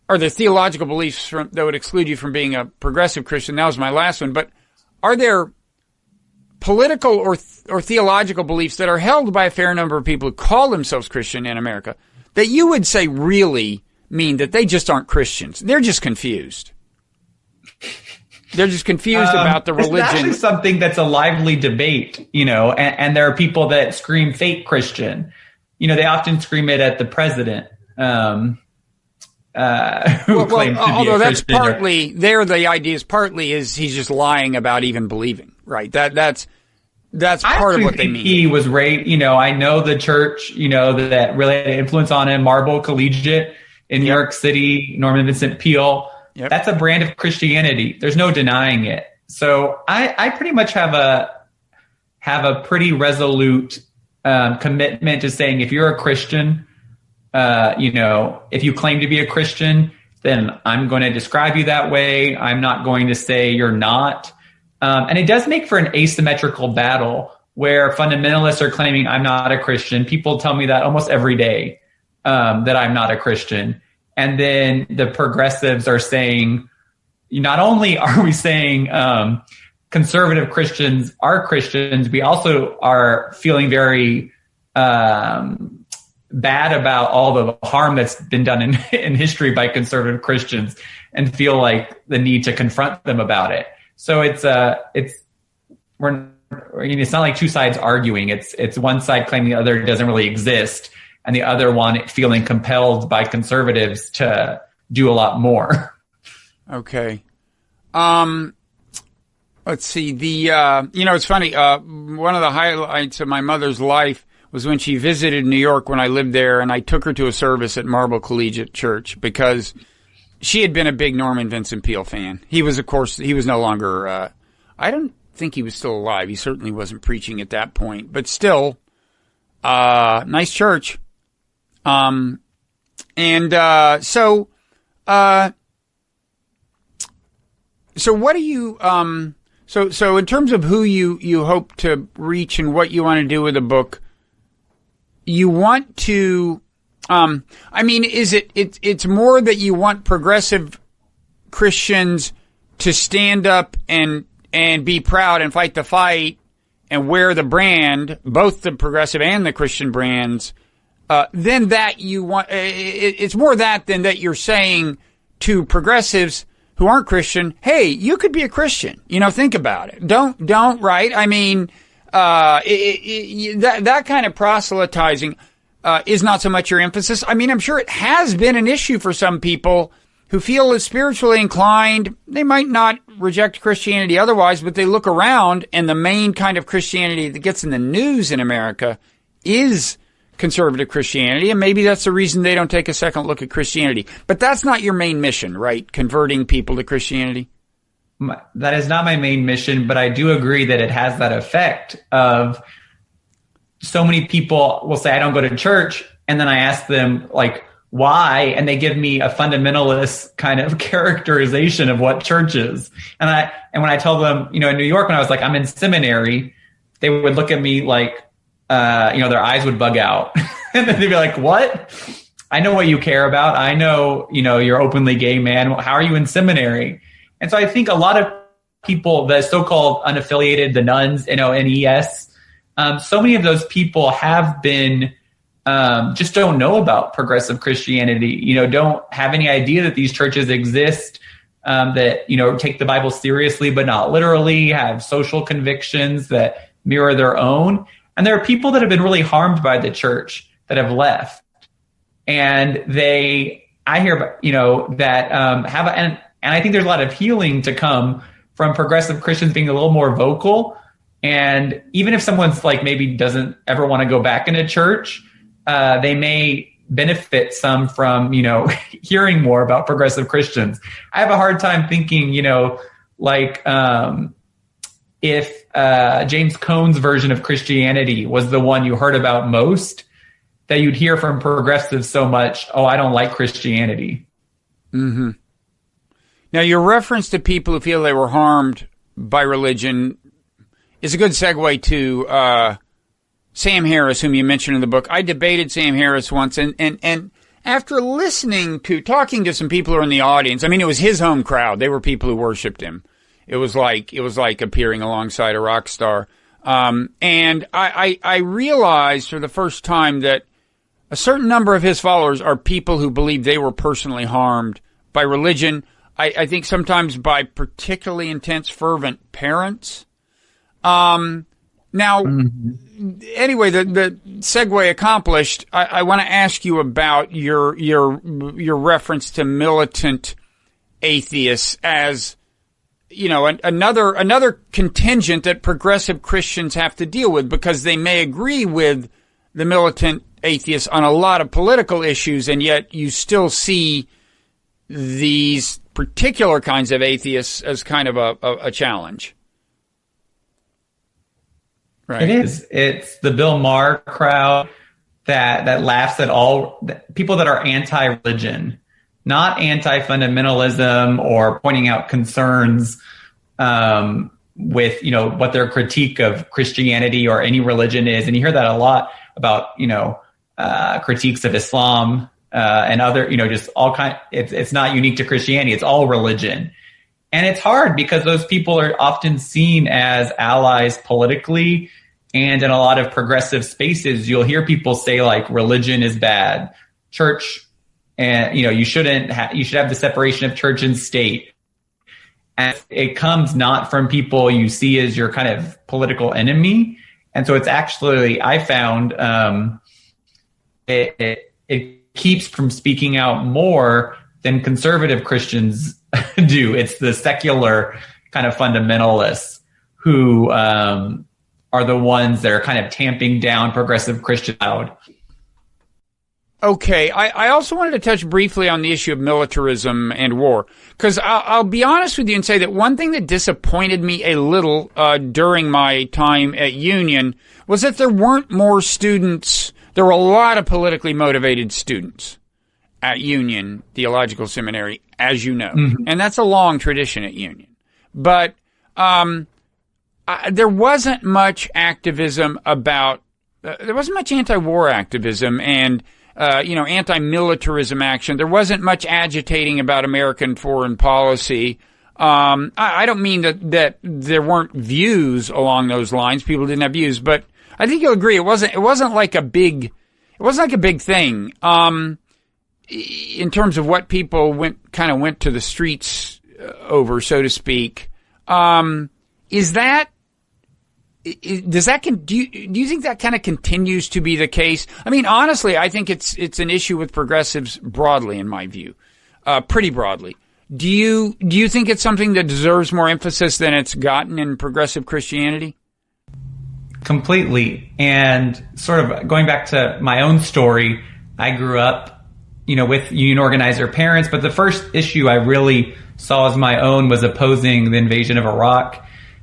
are there theological beliefs that would exclude you from being a progressive Christian? That was my last one. But are there political or theological beliefs that are held by a fair number of people who call themselves Christian in America that you would say really mean that they just aren't Christians? They're just confused. They're just confused about the religion. It's actually something that's a lively debate, and there are people that scream fake Christian. They often scream it at the president, who claims to be a that's Christian. partly, the idea is partly is he's just lying about even believing, right? That's part of what they mean. He was raised, I know the church, that really had an influence on him, Marble Collegiate in New York City, Norman Vincent Peale. Yep. That's a brand of Christianity. There's no denying it. So I pretty much have a pretty resolute commitment to saying if you're a Christian, if you claim to be a Christian, then I'm going to describe you that way. I'm not going to say you're not. And it does make for an asymmetrical battle where fundamentalists are claiming I'm not a Christian. People tell me that almost every day, that I'm not a Christian. And then the progressives are saying, not only are we saying conservative Christians are Christians, we also are feeling very bad about all the harm that's been done in history by conservative Christians and feel like the need to confront them about it. So it's not like two sides arguing. It's one side claiming the other doesn't really exist, and the other one feeling compelled by conservatives to do a lot more. Okay. Let's see. It's funny. One of the highlights of my mother's life was when she visited New York when I lived there, and I took her to a service at Marble Collegiate Church because she had been a big Norman Vincent Peale fan. He was no longer, I don't think he was still alive. He certainly wasn't preaching at that point, but still, nice church. So what do you, so in terms of who you hope to reach and what you want to do with the book, you want to, it's more that you want progressive Christians to stand up and be proud and fight the fight and wear the brand, both the progressive and the Christian brands, then that you want, it's more that than that you're saying to progressives who aren't Christian, hey, you could be a Christian. Think about it. Don't, right? That kind of proselytizing, is not so much your emphasis. I'm sure it has been an issue for some people who feel as spiritually inclined. They might not reject Christianity otherwise, but they look around and the main kind of Christianity that gets in the news in America is conservative Christianity, and maybe that's the reason they don't take a second look at Christianity. But that's not your main mission, right? Converting people to Christianity? That is not my main mission, but I do agree that it has that effect of so many people will say, I don't go to church. And then I ask them, like, why? And they give me a fundamentalist kind of characterization of what church is. And when I tell them, in New York, when I was like, I'm in seminary, they would look at me like, their eyes would bug out. And then they'd be like, what? I know what you care about. I know, you're openly gay man. How are you in seminary? And so I think a lot of people, the so-called unaffiliated, the nuns, NES, so many of those people have been, just don't know about progressive Christianity, don't have any idea that these churches exist, that, take the Bible seriously, but not literally, have social convictions that mirror their own. And there are people that have been really harmed by the church that have left. And I hear, that have, and I think there's a lot of healing to come from progressive Christians being a little more vocal. And even if someone's like maybe doesn't ever want to go back into church, they may benefit some from, hearing more about progressive Christians. I have a hard time thinking, if James Cone's version of Christianity was the one you heard about most, that you'd hear from progressives so much, oh, I don't like Christianity. Mm-hmm. Now, your reference to people who feel they were harmed by religion is a good segue to Sam Harris, whom you mentioned in the book. I debated Sam Harris once, and after talking to some people who are in the audience, I mean, it was his home crowd. They were people who worshipped him. It was like appearing alongside a rock star. And I realized for the first time that a certain number of his followers are people who believe they were personally harmed by religion. I think sometimes by particularly intense, fervent parents. Now, anyway, the segue accomplished. I want to ask you about your reference to militant atheists as, you know, another contingent that progressive Christians have to deal with, because they may agree with the militant atheists on a lot of political issues, and yet you still see these particular kinds of atheists as kind of a challenge. Right. It is. It's the Bill Maher crowd that laughs at all people that are anti-religion, not anti-fundamentalism or pointing out concerns with, you know, what their critique of Christianity or any religion is. And you hear that a lot about, you know, critiques of Islam and other, you know, just all kind. It's not unique to Christianity. It's all religion. And it's hard because those people are often seen as allies politically. And in a lot of progressive spaces, you'll hear people say, like, religion is bad, church, and, you know, you should have the separation of church and state. And it comes not from people you see as your kind of political enemy. And so it's actually, I found, it keeps from speaking out more than conservative Christians do. It's the secular kind of fundamentalists who are the ones that are kind of tamping down progressive Christian loud. Okay, I also wanted to touch briefly on the issue of militarism and war, because I'll be honest with you and say that one thing that disappointed me a little during my time at Union was that there weren't more students. There were a lot of politically motivated students at Union Theological Seminary, as you know, and that's a long tradition at Union. But there wasn't much activism about. There wasn't much anti-war activism and. Anti-militarism action. There wasn't much agitating about American foreign policy. I don't mean that there weren't views along those lines. People didn't have views, but I think you'll agree it wasn't like a big thing. In terms of what people went to the streets over, so to speak. Do you think that kind of continues to be the case? I mean, honestly, I think it's an issue with progressives broadly, in my view, pretty broadly. Do you think it's something that deserves more emphasis than it's gotten in progressive Christianity? Completely. And sort of going back to my own story, I grew up, with union organizer parents, but the first issue I really saw as my own was opposing the invasion of Iraq.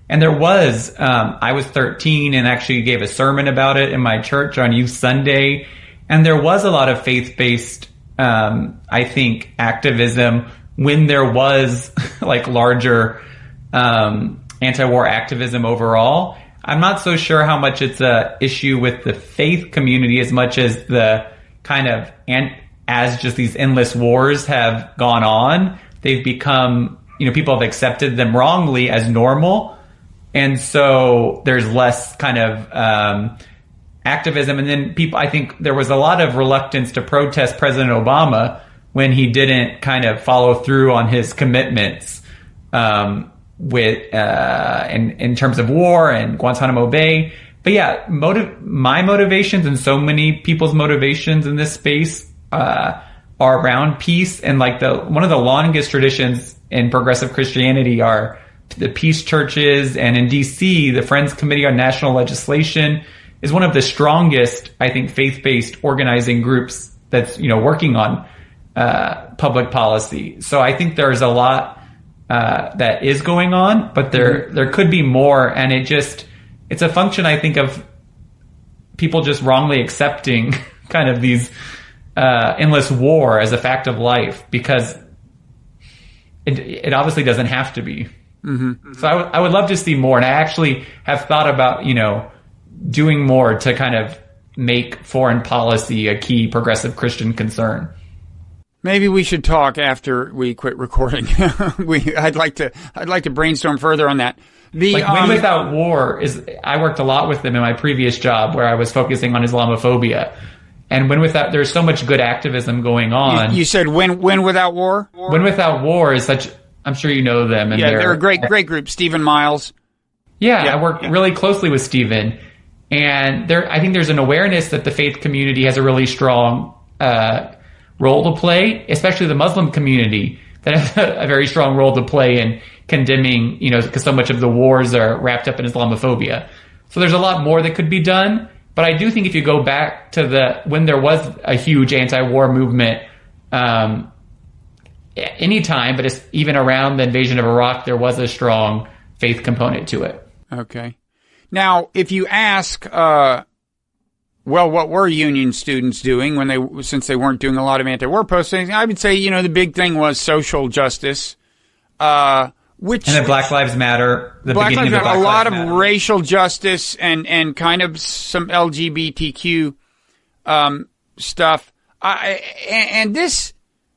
And there was, I was 13 and actually gave a sermon about it in my church on Youth Sunday. And there was a lot of faith-based, I think, activism when there was like larger anti-war activism overall. I'm not so sure how much it's a issue with the faith community as much as the kind of, and as just these endless wars have gone on, they've become, people have accepted them wrongly as normal. And so there's less kind of activism. And then I think there was a lot of reluctance to protest President Obama when he didn't kind of follow through on his commitments with in terms of war and Guantanamo Bay. But yeah, my motivations and so many people's motivations in this space are around peace. And like one of the longest traditions in progressive Christianity are the peace churches, and in DC, the Friends Committee on National Legislation is one of the strongest, I think, faith-based organizing groups that's, working on public policy. So I think there's a lot that is going on, but there could be more, and it's a function, I think, of people just wrongly accepting kind of these endless war as a fact of life, because it obviously doesn't have to be. Mm-hmm. So I would love to see more. And I actually have thought about, doing more to kind of make foreign policy a key progressive Christian concern. Maybe we should talk after we quit recording. I'd like to brainstorm further on that. Win Without War I worked a lot with them in my previous job where I was focusing on Islamophobia. And there's so much good activism going on. You said Win Without War? Win Without War is I'm sure you know them. And they're a great group. Stephen Miles. Yeah, I work really closely with Stephen. And I think there's an awareness that the faith community has a really strong role to play, especially the Muslim community that has a very strong role to play in condemning, because so much of the wars are wrapped up in Islamophobia. So there's a lot more that could be done. But I do think if you go back to when there was a huge anti-war movement, anytime, but it's even around the invasion of Iraq, there was a strong faith component to it. Okay. Now, if you ask, what were union students doing since they weren't doing a lot of anti-war postings? I would say, the big thing was social justice, and the Black Lives Matter, a lot of racial justice and kind of some LGBTQ stuff. And this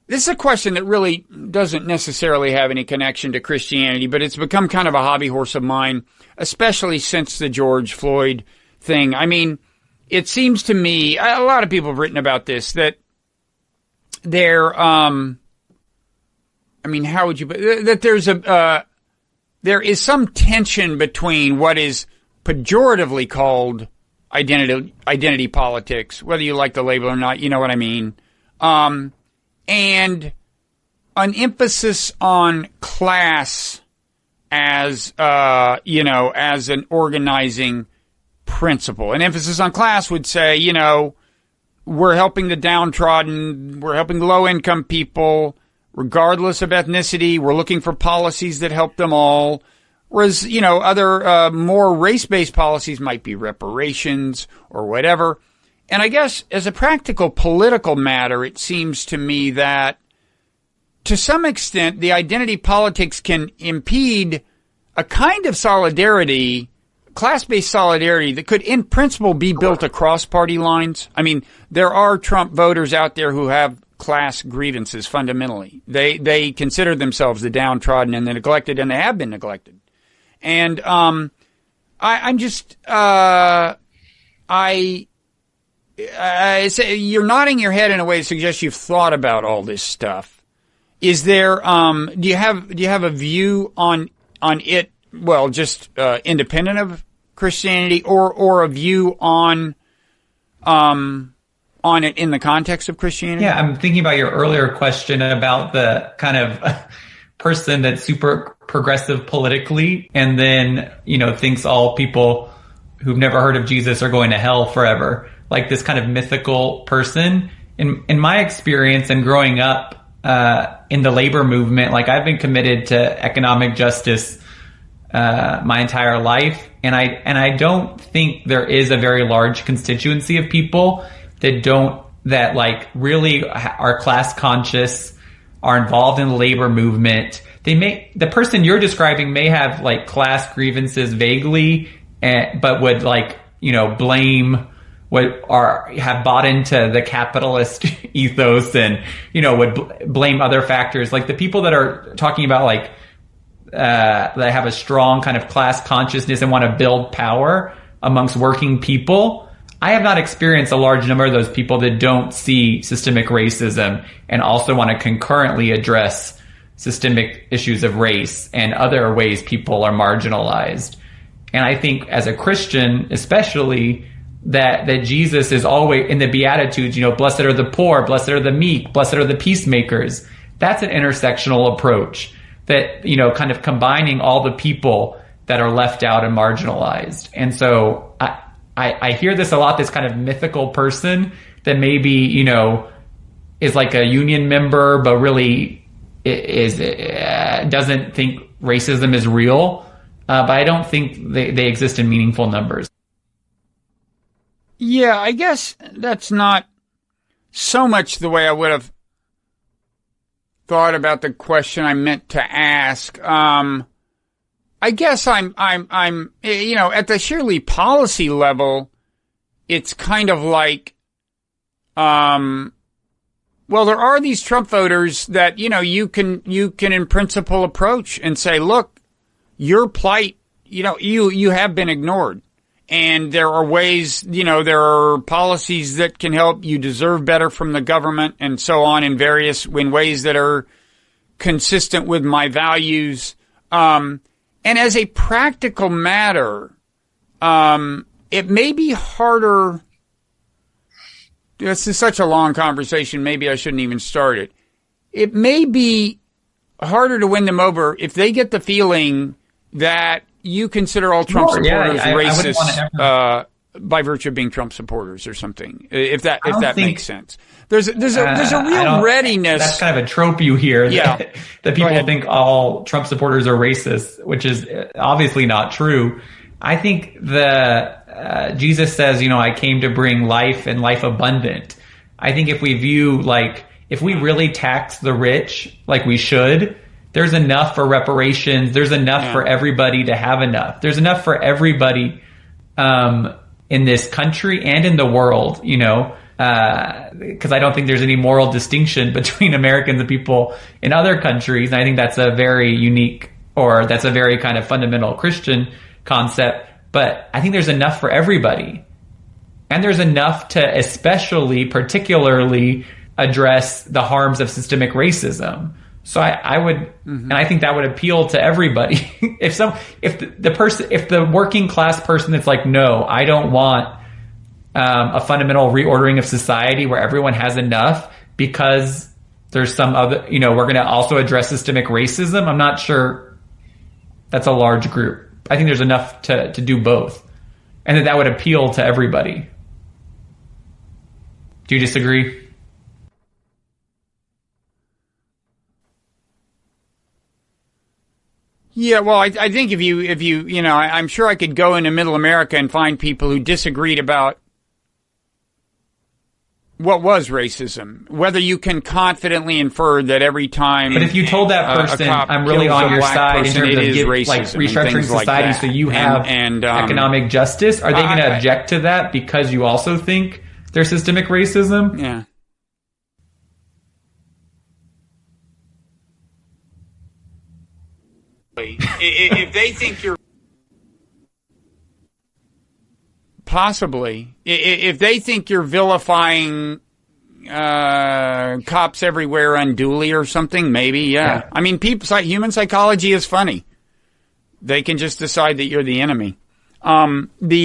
is a question that really doesn't necessarily have any connection to Christianity, but it's become kind of a hobby horse of mine, especially since the George Floyd thing. I mean, it seems to me, a lot of people have written about this, that there is some tension between what is pejoratively called identity politics, whether you like the label or not, you know what I mean, and an emphasis on class as an organizing principle. An emphasis on class would say, we're helping the downtrodden, we're helping low-income people, regardless of ethnicity. We're looking for policies that help them all. Whereas, other more race-based policies might be reparations or whatever. And I guess as a practical political matter, it seems to me that to some extent, the identity politics can impede a kind of solidarity, class-based solidarity that could in principle be built across party lines. I mean, there are Trump voters out there who have class grievances fundamentally. They consider themselves the downtrodden and the neglected, and they have been neglected. And you're nodding your head in a way that suggests you've thought about all this stuff. Is there do you have a view on it? Well, just independent of Christianity, or a view on it in the context of Christianity? Yeah, I'm thinking about your earlier question about the kind of person that's super progressive politically and then, thinks all people who've never heard of Jesus are going to hell forever. Like this kind of mythical person. In my experience and growing up in the labor movement, like I've been committed to economic justice my entire life. And I don't think there is a very large constituency of people that like really are class conscious, are involved in the labor movement. The person you're describing may have like class grievances vaguely, but would blame have bought into the capitalist ethos and, would blame other factors. Like the people that are talking about that have a strong kind of class consciousness and want to build power amongst working people. I have not experienced a large number of those people that don't see systemic racism and also want to concurrently address systemic issues of race and other ways people are marginalized. And I think as a Christian, especially, that Jesus is always in the Beatitudes, blessed are the poor, blessed are the meek, blessed are the peacemakers. That's an intersectional approach that, kind of combining all the people that are left out and marginalized. And so I hear this a lot, this kind of mythical person that maybe, is like a union member, but really doesn't think racism is real. But I don't think they exist in meaningful numbers. Yeah, I guess that's not so much the way I would have thought about the question I meant to ask. I guess I'm, at the sheerly policy level, it's kind of like, well, there are these Trump voters that, you can in principle approach and say, look, your plight, you have been ignored. And there are ways, there are policies that can help. You deserve better from the government and so on in ways that are consistent with my values. And as a practical matter, it may be harder. This is such a long conversation. Maybe I shouldn't even start it. It may be harder to win them over if they get the feeling that you consider all Trump supporters racist by virtue of being Trump supporters or something. If that makes sense. There's a real readiness. That's kind of a trope you hear that people think all Trump supporters are racist, which is obviously not true. I think Jesus says, I came to bring life and life abundant. I think if we if we really tax the rich like we should, there's enough for reparations. There's enough for everybody to have enough. There's enough for everybody in this country and in the world, because I don't think there's any moral distinction between Americans and people in other countries. And I think that's a very unique, or that's a very kind of fundamental Christian concept. But I think there's enough for everybody. And there's enough to particularly address the harms of systemic racism. So I would, and I think that would appeal to everybody. If the working class person that's like, no, I don't want a fundamental reordering of society where everyone has enough because there's some other, we're going to also address systemic racism. I'm not sure that's a large group. I think there's enough to do both, and that would appeal to everybody. Do you disagree? Yeah, well, I think if you, I'm sure I could go into Middle America and find people who disagreed about what was racism, whether you can confidently infer that every time. But if you told that person, I'm really on your side in terms of restructuring society so you have economic justice, are they going to object to that because you also think there's systemic racism? Yeah. If they think you're possibly, if they think you're vilifying cops everywhere unduly or something, maybe, yeah. I mean, human psychology is funny. They can just decide that you're the enemy. I'll tell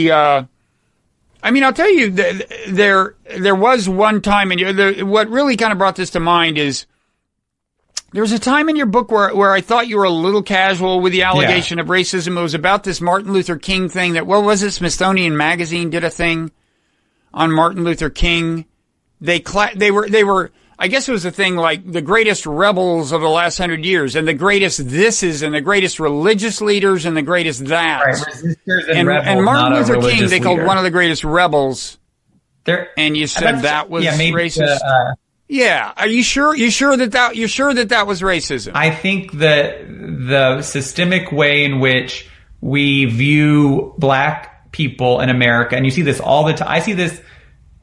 you, there was one time, and what really kind of brought this to mind is, there was a time in your book where I thought you were a little casual with the allegation of racism. It was about this Martin Luther King thing Smithsonian Magazine did a thing on Martin Luther King. They were, I guess it was a thing like the greatest rebels of the last 100 years and the greatest thises and the greatest religious leaders and the greatest that's. Right, resistors and rebels, and Martin Luther King, they called leader. One of the greatest rebels. And you said that was racist. Yeah. Are you sure? You're sure that was racism? I think that the systemic way in which we view black people in America, and you see this all the time. I see this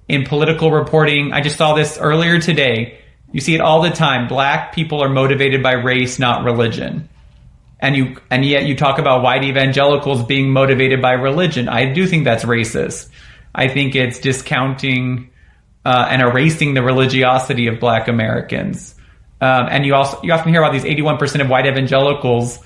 in political reporting. I just saw this earlier today. You see it all the time. Black people are motivated by race, not religion. And yet you talk about white evangelicals being motivated by religion. I do think that's racist. I think it's discounting and erasing the religiosity of black Americans. And you often hear about these 81% of white evangelicals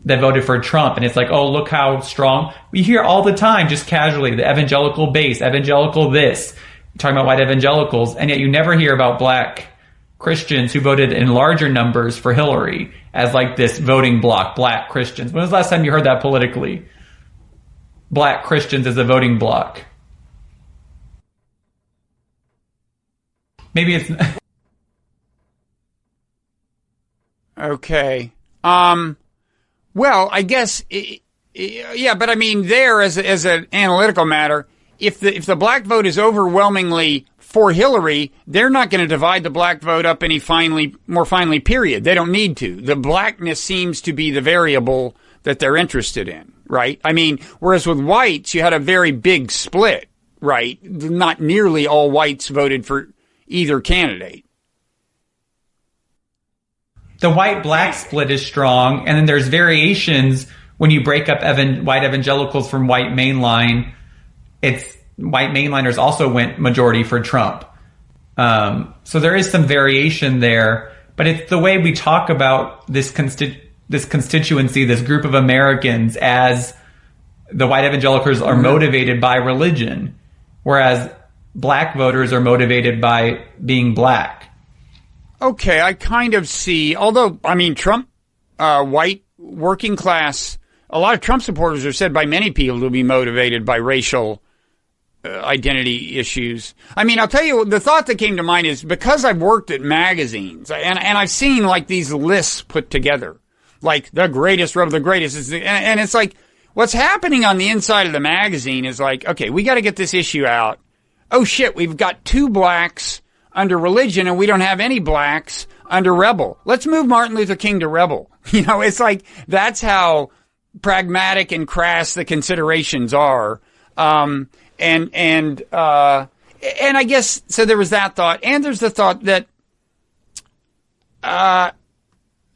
that voted for Trump. And it's like, oh, look how strong. We hear all the time, just casually, the evangelical base, evangelical this, talking about white evangelicals. And yet you never hear about black Christians who voted in larger numbers for Hillary as like this voting bloc, black Christians. When was the last time you heard that politically? Black Christians as a voting bloc. Maybe it's okay. Well, I guess, yeah, but there as an analytical matter, if the black vote is overwhelmingly for Hillary, they're not going to divide the black vote up any more finely, period. They don't need to. The blackness seems to be the variable that they're interested in, right? I mean, whereas with whites, you had a very big split, right? Not nearly all whites voted for either candidate. The white-black split is strong, and then there's variations when you break up white evangelicals from white mainline. It's white mainliners also went majority for Trump. So there is some variation there, but it's the way we talk about this constituency, this group of Americans, as the white evangelicals are motivated by religion, whereas black voters are motivated by being black. Okay, I kind of see, although, I mean, Trump, white, working class, a lot of Trump supporters are said by many people to be motivated by racial identity issues. I mean, I'll tell you, the thought that came to mind is because I've worked at magazines, and I've seen like these lists put together, like the greatest of the greatest, and it's like, what's happening on the inside of the magazine is like, okay, we got to get this issue out. Oh shit, we've got 2 blacks under religion, and we don't have any blacks under rebel. Let's move Martin Luther King to rebel. You know, it's like, that's how pragmatic and crass the considerations are. And I guess, so there was that thought, and there's the thought that,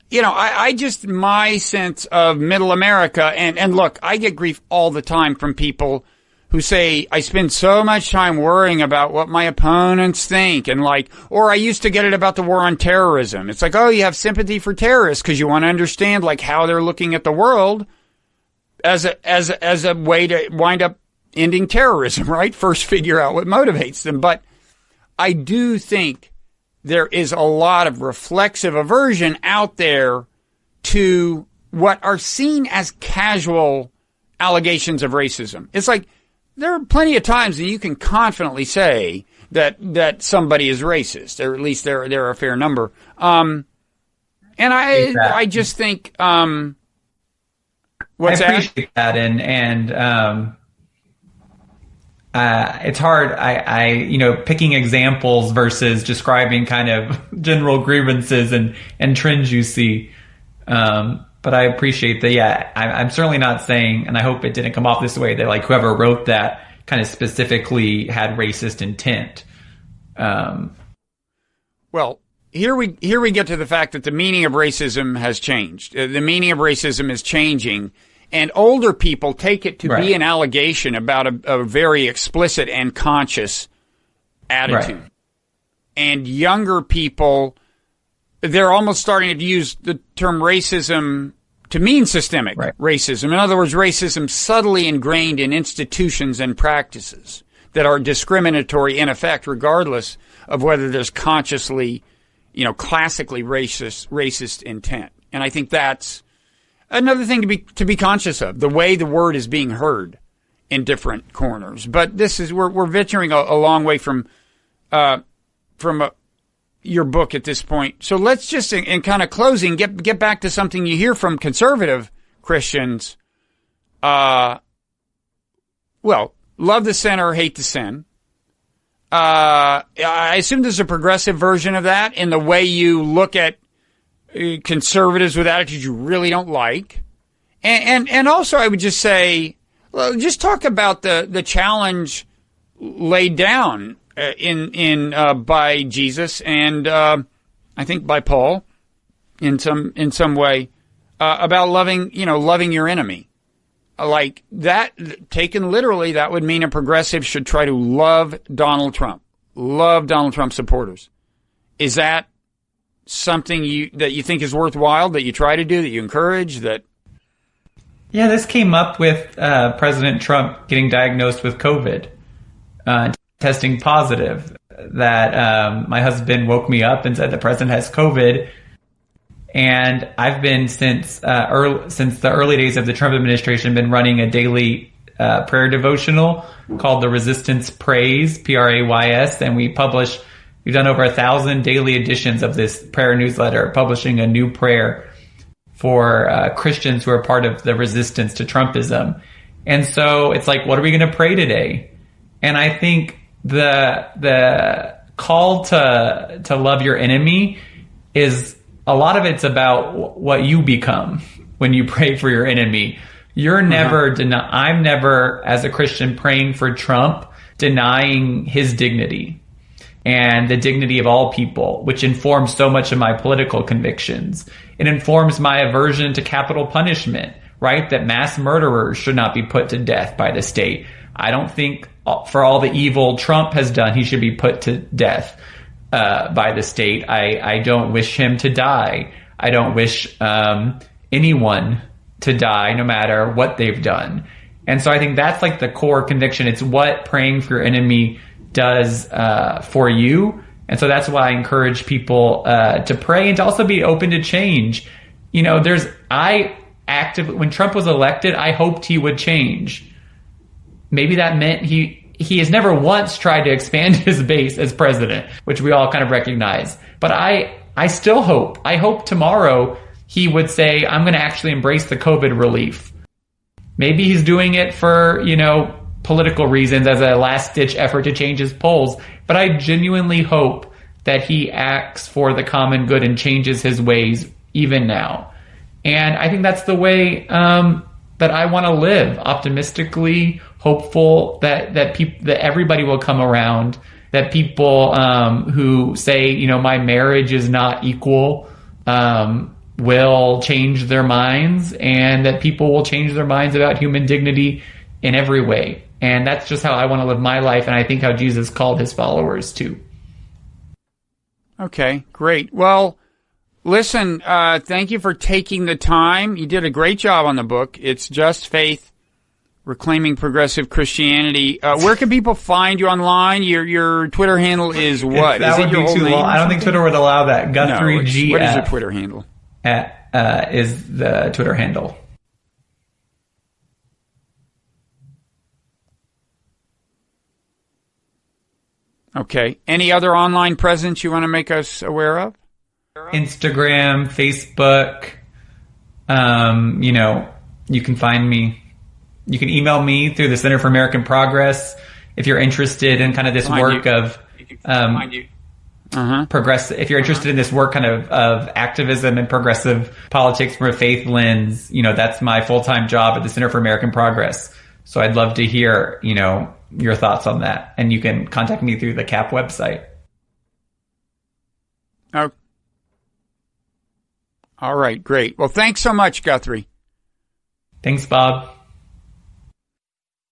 you know, I just, my sense of middle America, and look, I get grief all the time from people who say, I spend so much time worrying about what my opponents think, and like, or I used to get it about the war on terrorism. It's like, oh, you have sympathy for terrorists because you want to understand like how they're looking at the world as a way to wind up ending terrorism, right? First figure out what motivates them. But I do think there is a lot of reflexive aversion out there to what are seen as casual allegations of racism. It's like, there are plenty of times that you can confidently say that somebody is racist, or at least there are a fair number. And I just think, what's I appreciate that? And it's hard. I you know, picking examples versus describing kind of general grievances and trends you see. But I appreciate that. Yeah, I'm certainly not saying, and I hope it didn't come off this way, that like whoever wrote that kind of specifically had racist intent. Well, here we get to the fact that the meaning of racism has changed. The meaning of racism is changing, and older people take it to be an allegation about a very explicit and conscious attitude. Right. And younger people, they're almost starting to use the term racism to mean systemic racism. In other words, racism subtly ingrained in institutions and practices that are discriminatory in effect, regardless of whether there's consciously, you know, classically racist intent. And I think that's another thing to be conscious of, the way the word is being heard in different corners. But this is, we're venturing a long way from your book at this point. So let's just, in kind of closing, get back to something you hear from conservative Christians. Well, love the sinner, hate the sin. I assume there's a progressive version of that in the way you look at conservatives with attitudes you really don't like. And also I would just say, well, just talk about the challenge laid down by Jesus and I think by Paul in some way about loving your enemy. Like that, taken literally, that would mean a progressive should try to love Donald Trump supporters. Is that something that you think is worthwhile, that you try to do, that you encourage, that? Yeah, this came up with President Trump getting diagnosed with COVID, testing positive. That my husband woke me up and said the president has COVID. And I've been since the early days of the Trump administration been running a daily prayer devotional called The Resistance Prays, Prays, and we've done over 1,000 daily editions of this prayer newsletter, publishing a new prayer for Christians who are part of the resistance to Trumpism. And so it's like, what are we going to pray today? And I think the call to love your enemy is a lot of it's about what you become when you pray for your enemy. You're never I'm never, as a Christian, praying for Trump, denying his dignity and the dignity of all people, which informs so much of my political convictions. It informs my aversion to capital punishment, right? That mass murderers should not be put to death by the state. I don't think for all the evil Trump has done, he should be put to death by the state. I don't wish him to die. I don't wish anyone to die, no matter what they've done. And so I think that's like the core conviction. It's what praying for your enemy does for you. And so that's why I encourage people to pray and to also be open to change. You know, when Trump was elected, I hoped he would change. Maybe that meant he has never once tried to expand his base as president, which we all kind of recognize. But I still hope. I hope tomorrow he would say, I'm going to actually embrace the COVID relief. Maybe he's doing it for, political reasons as a last-ditch effort to change his polls. But I genuinely hope that he acts for the common good and changes his ways even now. And I think that's the way that I want to live, optimistically, hopeful that everybody will come around, that people who say, my marriage is not equal, will change their minds, and that people will change their minds about human dignity in every way. And that's just how I want to live my life, and I think how Jesus called his followers too. Okay, great. Well, listen, thank you for taking the time. You did a great job on the book. It's Just Faith, Reclaiming Progressive Christianity. Where can people find you online? Your Twitter handle is what? That would be too long. I don't think Twitter would allow that. Guthrie GF. What is your Twitter handle? Is the Twitter handle. Okay. Any other online presence you want to make us aware of? Instagram, Facebook. You can find me. You can email me through the Center for American Progress if you're interested in kind of this work of progressive. If you're interested in this work kind of activism and progressive politics from a faith lens, that's my full-time job at the Center for American Progress. So I'd love to hear, your thoughts on that. And you can contact me through the CAP website. Oh. All right, great. Well, thanks so much, Guthrie. Thanks, Bob.